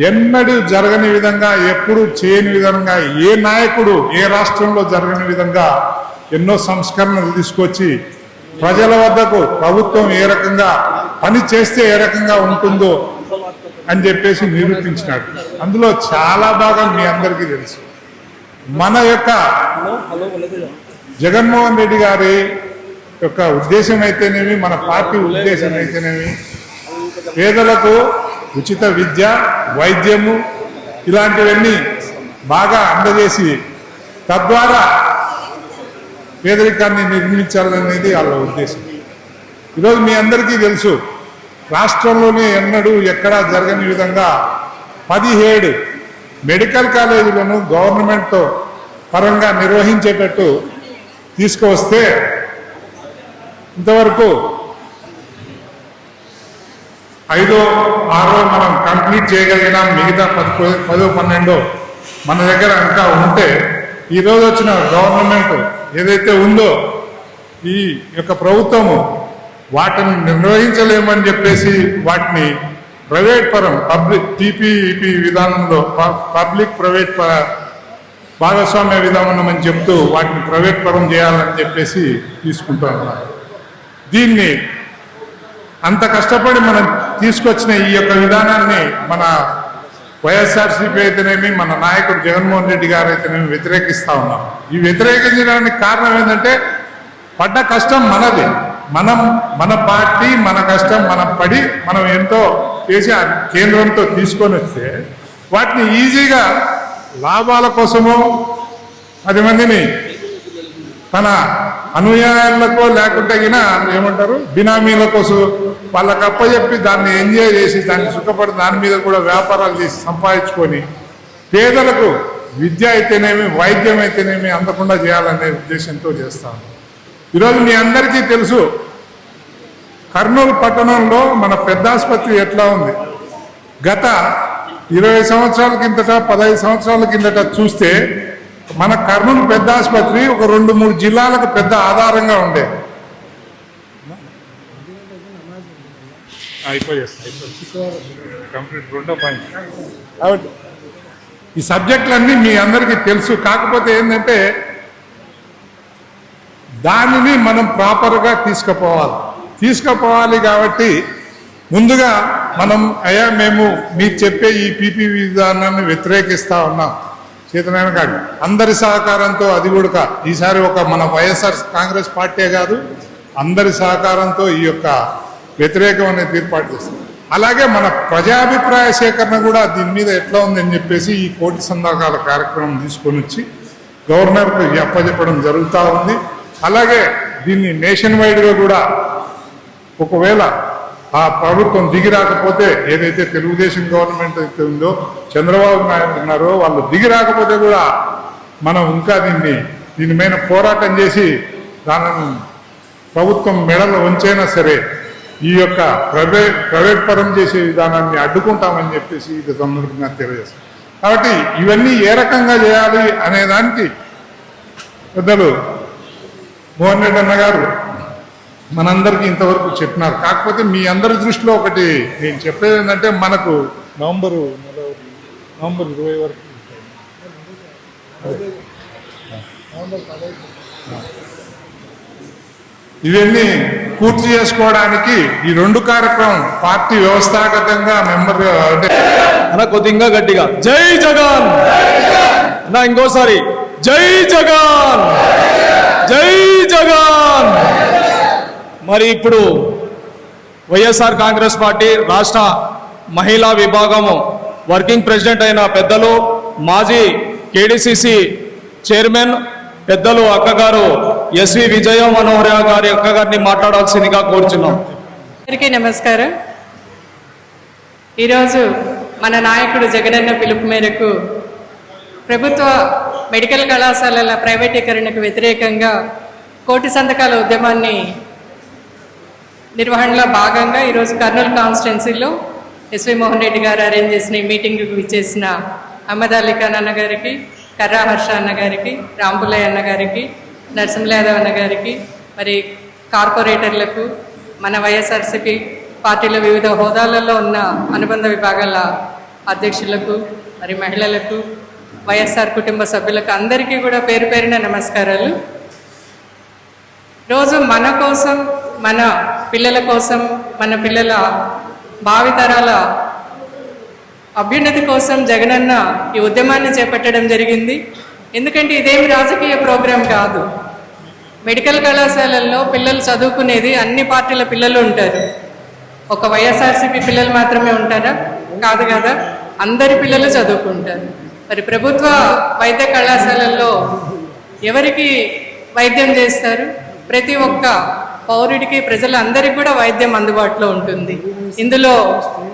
ఎన్నడూ జరగని విధంగా, ఎప్పుడు చేయని విధంగా, ఏ నాయకుడు ఏ రాష్ట్రంలో జరగని విధంగా ఎన్నో సంస్కరణలు తీసుకొచ్చి ప్రజల వద్దకు ప్రభుత్వం ఏ రకంగా పని చేస్తే ఏ రకంగా ఉంటుందో అని చెప్పేసి నిరూపించినాడు. అందులో చాలా భాగం మీ అందరికీ తెలుసు. మన యొక్క జగన్మోహన్ రెడ్డి గారి యొక్క ఉద్దేశం అయితేనేమి, మన పార్టీ ఉద్దేశం అయితేనేమి, పేదలకు ఉచిత విద్య, వైద్యము ఇలాంటివన్నీ బాగా అందజేసి తద్వారా పేదరికాన్ని నిర్మించాలనేది వాళ్ళ ఉద్దేశం. ఈరోజు మీ అందరికీ తెలుసు, రాష్ట్రంలోనే ఎన్నడూ ఎక్కడా జరగని విధంగా 17 మెడికల్ కాలేజీలను గవర్నమెంట్తో పరంగా నిర్వహించేటట్టు తీసుకువస్తే ఇంతవరకు 5ో 6ో మనం కంప్లీట్ చేయగలిగినాం. మిగతా 10ో 12ో మన దగ్గర ఇంకా ఉంటే ఈరోజు వచ్చిన గవర్నమెంట్ ఏదైతే ఉందో ఈ యొక్క ప్రభుత్వము వాటిని నిర్వహించలేమని చెప్పేసి వాటిని ప్రైవేట్ పరం పీపీపీ విధానంలో పబ్లిక్ ప్రైవేట్ భాగస్వామ్య విధానం అని చెప్తూ వాటిని ప్రైవేట్ పరం చేయాలని చెప్పేసి తీసుకుంటూ ఉన్నారు. దీన్ని అంత కష్టపడి మనం తీసుకొచ్చిన ఈ యొక్క విధానాన్ని మన వైఎస్ఆర్సీపీ అయితేనేమి, మన నాయకుడు జగన్మోహన్ రెడ్డి గారు అయితేనేమి వ్యతిరేకిస్తూ ఉన్నాం. ఈ వ్యతిరేకించడానికి కారణం ఏంటంటే పడ్డ కష్టం మనది, మన పార్టీ, మన కష్టం మనం పడి మనం ఎంతో చేసి కేంద్రంతో తీసుకొని వస్తే వాటిని ఈజీగా లాభాల కోసమో 10 మందిని తన అనుయాయులకో లేకుంటే ఏమంటారు బినామీల కోసం వాళ్ళకి అప్పచెప్పి దాన్ని ఎంజాయ్ చేసి దాన్ని సుఖపడి దాని మీద కూడా వ్యాపారాలు చేసి సంపాదించుకొని పేదలకు విద్య అయితేనేమి, వైద్యం అయితేనేమి అందకుండా చేయాలనే ఉద్దేశంతో చేస్తాం. ఈరోజు మీ అందరికీ తెలుసు, కర్నూలు పట్టణంలో మన పెద్ద ఆసుపత్రి ఎట్లా ఉంది. గత 20 సంవత్సరాల కిందట, 15 సంవత్సరాల కిందట చూస్తే మన కర్నూలు పెద్ద ఆసుపత్రి ఒక 2-3 జిల్లాలకు పెద్ద ఆధారంగా ఉండేది. కాబట్టి ఈ సబ్జెక్టులన్నీ మీ అందరికీ తెలుసు. కాకపోతే ఏంటంటే దానిని మనం ప్రాపర్గా తీసుకుపోవాలి కాబట్టి ముందుగా మనం మేము మీరు చెప్పే ఈ పీపీ విధానాన్ని వ్యతిరేకిస్తా ఉన్నాం. చేతనైన కాదు అందరి సహకారంతో, అది కూడా ఈసారి ఒక మన వైఎస్ఆర్ కాంగ్రెస్ పార్టీ కాదు, అందరి సహకారంతో ఈ యొక్క వ్యతిరేకం అనేది ఏర్పాటు చేస్తాం. అలాగే మన ప్రజాభిప్రాయ సేకరణ కూడా దీని మీద ఎట్లా ఉందని చెప్పేసి ఈ కోటి సంతకాల కార్యక్రమం తీసుకొని వచ్చి గవర్నర్కు అప్పచెప్పడం జరుగుతూ ఉంది. అలాగే దీన్ని నేషన్ వైడ్గా కూడా ఒకవేళ ఆ ప్రభుత్వం దిగి రాకపోతే, ఏదైతే తెలుగుదేశం గవర్నమెంట్ అయితే ఉందో, చంద్రబాబు నాయుడు ఉన్నారో, వాళ్ళు దిగి రాకపోతే కూడా మనం ఇంకా దీని మీద పోరాటం చేసి దానిని ప్రభుత్వం మెడలు ఉంచైనా సరే ఈ యొక్క ప్రైవేట్ పరం చేసే విధానాన్ని అడ్డుకుంటామని చెప్పేసి ఇది సందర్భంగా తెలియజేస్తాం. కాబట్టి ఇవన్నీ ఏ రకంగా చేయాలి అనే దానికి పెద్దలు మోహన్ రెడ్డి అన్న గారు మనందరికీ ఇంతవరకు చెప్పినారు. కాకపోతే మీ అందరి దృష్టిలో ఒకటి నేను చెప్పేది ఏంటంటే, మనకు నవంబర్ 20 వరకు ఇవన్నీ పూర్తి చేసుకోవడానికి ఈ 2 కార్యక్రమం పార్టీ వ్యవస్థాగతంగా మెంబర్ అంటే అన్న కొద్దిగా గట్టిగా జై జగన్ అన్న, ఇంకోసారి జై జగన్, జై జగన్. మరి ఇప్పుడు వైఎస్ఆర్ కాంగ్రెస్ పార్టీ రాష్ట్ర మహిళా విభాగము వర్కింగ్ ప్రెసిడెంట్ అయిన పెద్దలు మాజీ కేడిసిసి చైర్మన్ పెద్దలు అక్కగారు ఎస్వి విజయ మనోహర్ గారి అక్కగారిని మాట్లాడాల్సిందిగా కోరుచున్నాం. అందరికీ నమస్కారం. ఈరోజు మన నాయకుడు జగనన్న పిలుపు మేరకు ప్రభుత్వ మెడికల్ కళాశాలల ప్రైవేటీకరణకు వ్యతిరేకంగా కోటి సంతకాల ఉద్యమాన్ని నిర్వహణలో భాగంగా ఈరోజు కర్నూలు కాన్స్టిట్యున్సీలో ఎస్వి మోహన్ రెడ్డి గారు అరేంజ్ చేసిన ఈ మీటింగ్కు విచ్చేసిన అహ్మద్ అలీ ఖాన్ అన్న గారికి, కర్రా హర్ష అన్న గారికి, రాంపుల్లయ్య అన్న గారికి, నరసింహ యాదవ్ అన్న గారికి, మరి కార్పొరేటర్లకు, మన వైఎస్ఆర్సీపీ పార్టీలో వివిధ హోదాలలో ఉన్న అనుబంధ విభాగాల అధ్యక్షులకు, మరి మహిళలకు, వైఎస్ఆర్ కుటుంబ సభ్యులకు అందరికీ కూడా పేరు పేరున నమస్కారాలు. రోజు మన కోసం, మన పిల్లల కోసం, మన పిల్లల భావితరాల అభ్యున్నతి కోసం జగనన్న ఈ ఉద్యమాన్ని చేపట్టడం జరిగింది. ఎందుకంటే ఇదేమి రాజకీయ ప్రోగ్రాం కాదు. మెడికల్ కళాశాలల్లో పిల్లలు చదువుకునేది అన్ని పార్టీల పిల్లలు ఉంటారు. ఒక వైఎస్ఆర్సీపీ పిల్లలు మాత్రమే ఉంటారా? కాదు కదా, అందరి పిల్లలు చదువుకుంటారు. మరి ప్రభుత్వ వైద్య కళాశాలల్లో ఎవరికి వైద్యం చేస్తారు? ప్రతి ఒక్క పౌరుడికి, ప్రజలందరికీ కూడా వైద్యం అందుబాటులో ఉంటుంది. ఇందులో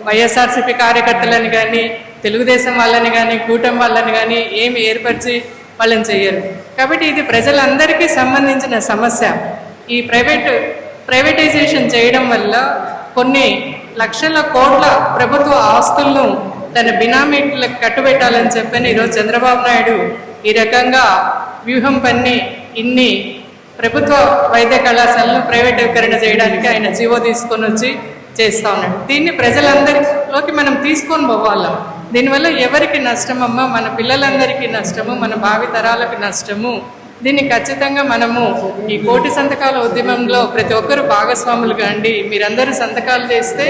వైఎస్ఆర్సీపీ కార్యకర్తలని కానీ, తెలుగుదేశం వాళ్ళని కానీ, కూటమి వాళ్ళని కానీ ఏమి ఏర్పరిచి వాళ్ళని చెయ్యరు. కాబట్టి ఇది ప్రజలందరికీ సంబంధించిన సమస్య. ఈ ప్రైవేటైజేషన్ చేయడం వల్ల కొన్ని లక్షల కోట్ల ప్రభుత్వ ఆస్తులను తన బినామీలకు కట్టుబెట్టాలని చెప్పని ఈరోజు చంద్రబాబు నాయుడు ఈ రకంగా వ్యూహం పన్ని ఇన్ని ప్రభుత్వ వైద్య కళాశాలను ప్రైవేటీకరణ చేయడానికి ఆయన జీవో తీసుకొని వచ్చి చేస్తూ ఉన్నాడు. దీన్ని ప్రజలందరిలోకి మనం తీసుకొని పోవాలి. దీనివల్ల ఎవరికి నష్టమమ్మా? మన పిల్లలందరికీ నష్టము, మన భావి తరాలకు నష్టము. దీన్ని ఖచ్చితంగా మనము ఈ కోటి సంతకాల ఉద్యమంలో ప్రతి ఒక్కరు భాగస్వాములు కాండి. మీరందరూ సంతకాలు చేస్తే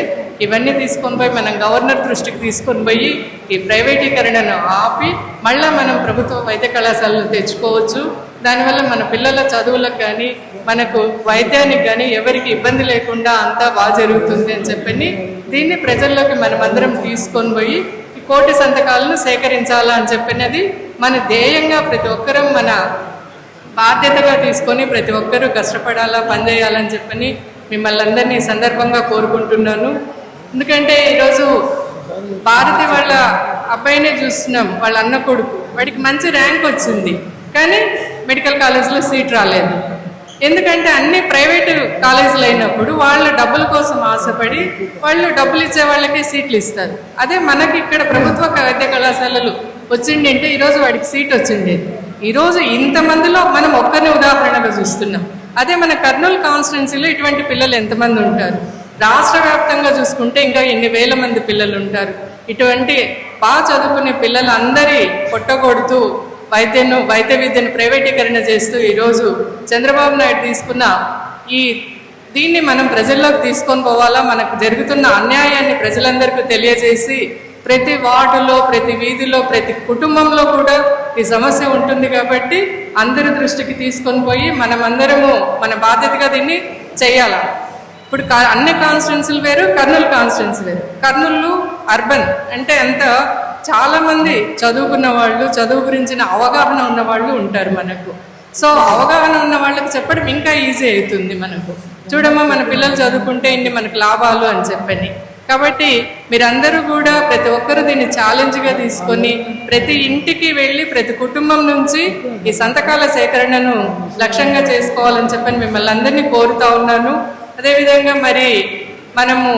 ఇవన్నీ తీసుకొని పోయి మనం గవర్నర్ దృష్టికి తీసుకొని పోయి ఈ ప్రైవేటీకరణను ఆపి మళ్ళీ మనం ప్రభుత్వ వైద్య కళాశాలను తెచ్చుకోవచ్చు. దానివల్ల మన పిల్లల చదువులకు కానీ, మనకు వైద్యానికి కానీ ఎవరికి ఇబ్బంది లేకుండా అంతా బాగా జరుగుతుంది అని చెప్పని దీన్ని ప్రజల్లోకి మనమందరం తీసుకొని పోయి ఈ కోటి సంతకాలను సేకరించాలా అని చెప్పినది మన ధ్యేయంగా ప్రతి ఒక్కరం మన బాధ్యతగా తీసుకొని ప్రతి ఒక్కరూ కష్టపడాలా, పనిచేయాలని చెప్పని మిమ్మల్ని అందరినీ సందర్భంగా కోరుకుంటున్నాను. ఎందుకంటే ఈరోజు భారతి వాళ్ళ అబ్బాయినే చూస్తున్నాం, వాళ్ళ అన్న కొడుకు, వాడికి మంచి ర్యాంక్ వచ్చింది కానీ మెడికల్ కాలేజ్లో సీట్ రాలేదు. ఎందుకంటే అన్ని ప్రైవేటు కాలేజీలు అయినప్పుడు వాళ్ళ డబ్బుల కోసం ఆశపడి వాళ్ళు డబ్బులు ఇచ్చే వాళ్ళకే సీట్లు ఇస్తారు. అదే మనకి ఇక్కడ ప్రభుత్వ వైద్య కళాశాలలు వచ్చిందంటే ఈరోజు వాడికి సీట్ వచ్చిండేది. ఈరోజు ఇంతమందిలో మనం ఒక్కరిని ఉదాహరణగా చూస్తున్నాం. అదే మన కర్నూలు కాన్స్టిట్యున్సీలో ఇటువంటి పిల్లలు ఎంతమంది ఉంటారు? రాష్ట్ర వ్యాప్తంగా చూసుకుంటే ఇంకా ఎన్ని వేల మంది పిల్లలు ఉంటారు. ఇటువంటి బాగా చదువుకునే పిల్లలు అందరి పొట్టగొడుతూ వైద్య విద్యను ప్రైవేటీకరణ చేస్తూ ఈరోజు చంద్రబాబు నాయుడు తీసుకున్న ఈ దీన్ని మనం ప్రజల్లోకి తీసుకొని పోవాలా, మనకు జరుగుతున్న అన్యాయాన్ని ప్రజలందరికీ తెలియజేసి ప్రతి వార్డులో, ప్రతి వీధిలో, ప్రతి కుటుంబంలో కూడా ఈ సమస్య ఉంటుంది కాబట్టి అందరి దృష్టికి తీసుకొని పోయి మనమందరము మన బాధ్యతగా దీన్ని చేయాలా. ఇప్పుడు అన్ని కాన్స్టిట్యున్సీలు వేరు, కర్నూలు కాన్స్టిట్యున్సీ వేరు. కర్నూలు అర్బన్ అంటే అంత చాలామంది చదువుకున్న వాళ్ళు, చదువు గురించిన అవగాహన ఉన్న వాళ్ళు ఉంటారు మనకు. సో అవగాహన ఉన్న వాళ్ళకి చెప్పడం ఇంకా ఈజీ అవుతుంది మనకు. చూడమ్మా, మన పిల్లలు చదువుకుంటే ఇన్ని మనకు లాభాలు అని చెప్పని. కాబట్టి మీరందరూ కూడా ప్రతి ఒక్కరు దీన్ని ఛాలెంజ్గా తీసుకొని ప్రతి ఇంటికి వెళ్ళి ప్రతి కుటుంబం నుంచి ఈ సంతకాల సేకరణను లక్ష్యంగా చేసుకోవాలని చెప్పని మిమ్మల్ని అందరినీ కోరుతా ఉన్నాను. అదేవిధంగా మరి మనము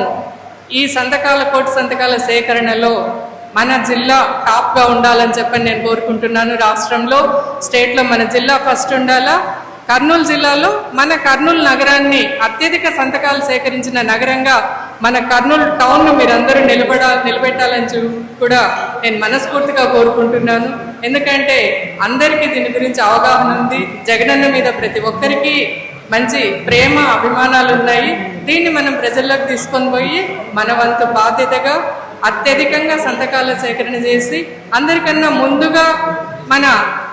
ఈ కోటి సంతకాల సేకరణలో మన జిల్లా టాప్గా ఉండాలని చెప్పని నేను కోరుకుంటున్నాను. రాష్ట్రంలో, స్టేట్లో మన జిల్లా ఫస్ట్ ఉండాలా. కర్నూలు జిల్లాలో మన కర్నూలు నగరాన్ని అత్యధిక సంతకాలు సేకరించిన నగరంగా మన కర్నూలు టౌన్ను మీరందరూ నిలబెట్టాలని కూడా నేను మనస్ఫూర్తిగా కోరుకుంటున్నాను. ఎందుకంటే అందరికీ దీని గురించి అవగాహన ఉంది. జగనన్న మీద ప్రతి ఒక్కరికి మంచి ప్రేమ, అభిమానాలు ఉన్నాయి. దీన్ని మనం ప్రజల్లోకి తీసుకొని పోయి మన వంతు బాధ్యతగా అత్యధికంగా సంతకాల సేకరణ చేసి అందరికన్నా ముందుగా మన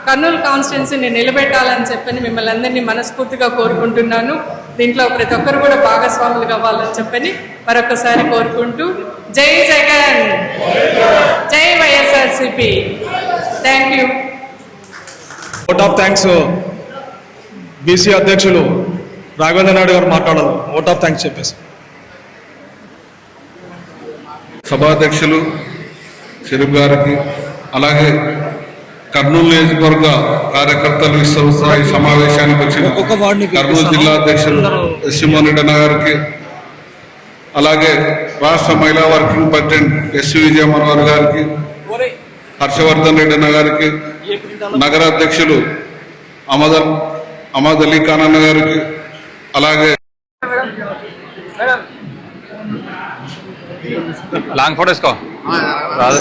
కర్నూలు కాన్స్టిట్యున్సీని నిలబెట్టాలని చెప్పని మిమ్మల్ని అందరినీ మనస్ఫూర్తిగా కోరుకుంటున్నాను. దీంట్లో ప్రతి ఒక్కరు కూడా భాగస్వాములు కావాలని చెప్పని మరొకసారి కోరుకుంటూ, జై జగన్, జై YSRCP. Thank you. Vote of thanks BC అధ్యక్షులు రాఘవేంద్ర నాయుడు గారు మాట్లాడారు. ఓట్ ఆఫ్ థ్యాంక్స్ చెప్పేసి. సభాధ్యక్షులు షరీఫ్ గారికి, అలాగే కర్నూలు నియోజకవర్గ కార్యకర్తలు విశ్వస్థాయి సమావేశానికి వచ్చిన కర్నూలు జిల్లా అధ్యక్షులు ఎస్మోహన్ రెడ్డి అన్న గారికి, అలాగే రాష్ట్ర మహిళా వర్కింగ్ ప్రెసిడెంట్ ఎస్వి విజయ మనోహర్ గారికి, హర్షవర్ధన్ రెడ్డి అన్న గారికి, నగర అధ్యక్షులు అమద్ అలీ ఖాన్ అన్న గారికి, అలాగే లాంగ్ ఫోటో వేసుకో రాదు.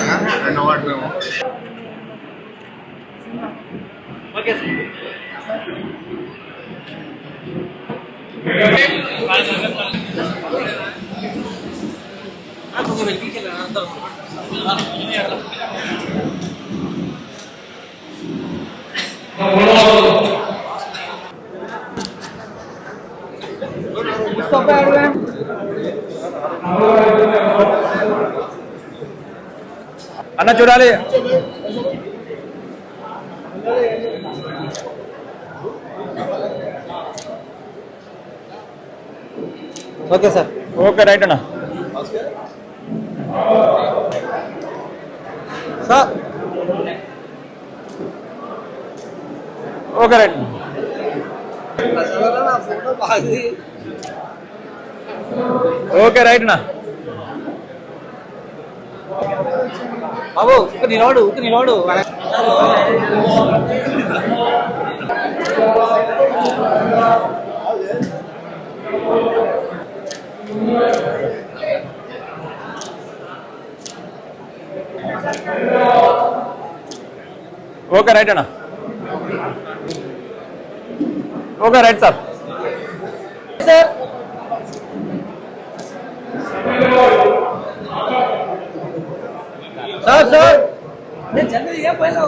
అన్న చూడాలి. ఓకే సార్, ఓకే రైట్ అన్న. Sir okay right. Okay right అన్న. బాబు నిలబడు, నిలబడు. ఓకే రైట్ అన్న. Okay right sir. Sir sir sir నేను జల్దీ ఏ పోయినా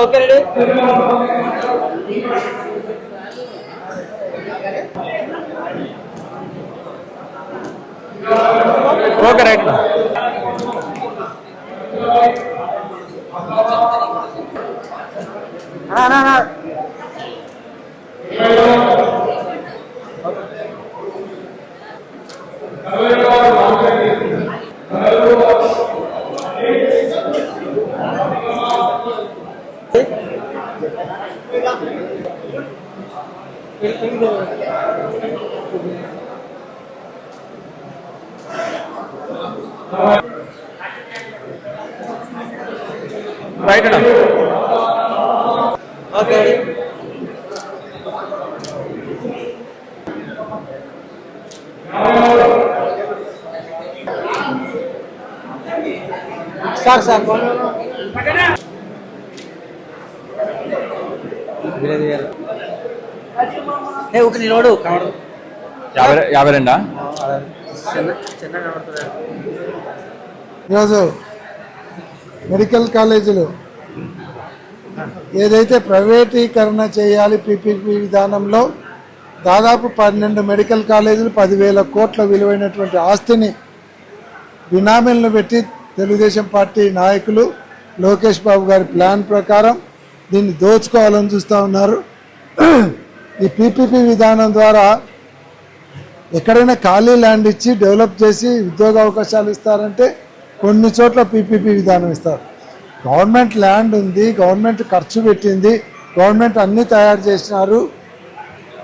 okay ready. Okay right. Right అన్న. ఓకే సార్ సార్ ఒక నిలబడు 52 ఈరోజు మెడికల్ కాలేజీలు ఏదైతే ప్రైవేటీకరణ చేయాలి పీపీపీ విధానంలో దాదాపు 12 మెడికల్ కాలేజీలు 10,000 కోట్ల విలువైనటువంటి ఆస్తిని బినామీలను పెట్టి తెలుగుదేశం పార్టీ నాయకులు లోకేష్ బాబు గారి ప్లాన్ ప్రకారం దీన్ని దోచుకోవాలని చూస్తూ ఉన్నారు. ఈ పీపీపీ విధానం ద్వారా ఎక్కడైనా ఖాళీ ల్యాండ్ ఇచ్చి డెవలప్ చేసి ఉద్యోగ అవకాశాలు ఇస్తారంటే కొన్ని చోట్ల పీపీపీ విధానం ఇస్తారు. గవర్నమెంట్ ల్యాండ్ ఉంది, గవర్నమెంట్ ఖర్చు పెట్టింది, గవర్నమెంట్ అన్నీ తయారు చేసినారు.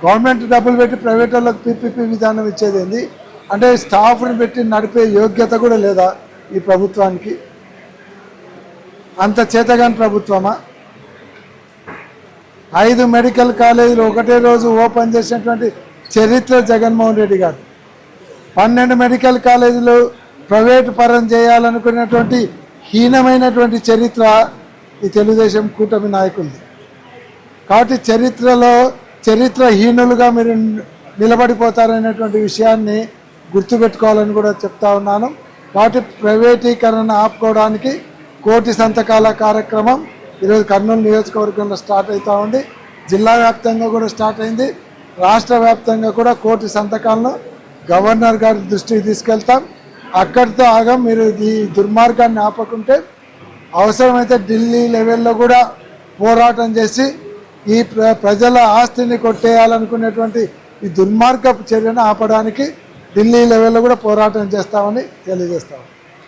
గవర్నమెంట్ డబ్బులు పెట్టి ప్రైవేట్ వాళ్ళకి పీపీపీ విధానం ఇచ్చేది ఏంది అంటే స్టాఫ్ని పెట్టి నడిపే యోగ్యత కూడా లేదా ఈ ప్రభుత్వానికి? అంత చేతగాని ప్రభుత్వమా? 5 మెడికల్ కాలేజీలు ఒకటే రోజు ఓపెన్ చేసినటువంటి చరిత్ర జగన్మోహన్ రెడ్డి గారు. 12 మెడికల్ కాలేజీలు ప్రైవేటు పరం చేయాలనుకున్నటువంటి హీనమైనటువంటి చరిత్ర ఈ తెలుగుదేశం కూటమి నాయకులది. కాబట్టి చరిత్రహీనులుగా మీరు నిలబడిపోతారనేటువంటి విషయాన్ని గుర్తుపెట్టుకోవాలని కూడా చెప్తా ఉన్నాను. కాబట్టి ప్రైవేటీకరణ ఆపుకోవడానికి 1,000 సంతకాల కార్యక్రమం ఈరోజు కర్నూలు నియోజకవర్గంలో స్టార్ట్ అవుతూ ఉంది. జిల్లా వ్యాప్తంగా కూడా స్టార్ట్ అయింది. రాష్ట్ర వ్యాప్తంగా కూడా 1,000 సంతకాలను గవర్నర్ గారి దృష్టికి తీసుకెళ్తాం. అక్కడితో ఆగం. మీరు ఈ దుర్మార్గాన్ని ఆపకుంటే అవసరమైతే ఢిల్లీ లెవెల్లో కూడా పోరాటం చేసి ఈ ప్రజల ఆస్తిని కొట్టేయాలనుకునేటువంటి ఈ దుర్మార్గపు చర్యను ఆపడానికి ఢిల్లీ లెవెల్లో కూడా పోరాటం చేస్తామని తెలియజేస్తాం.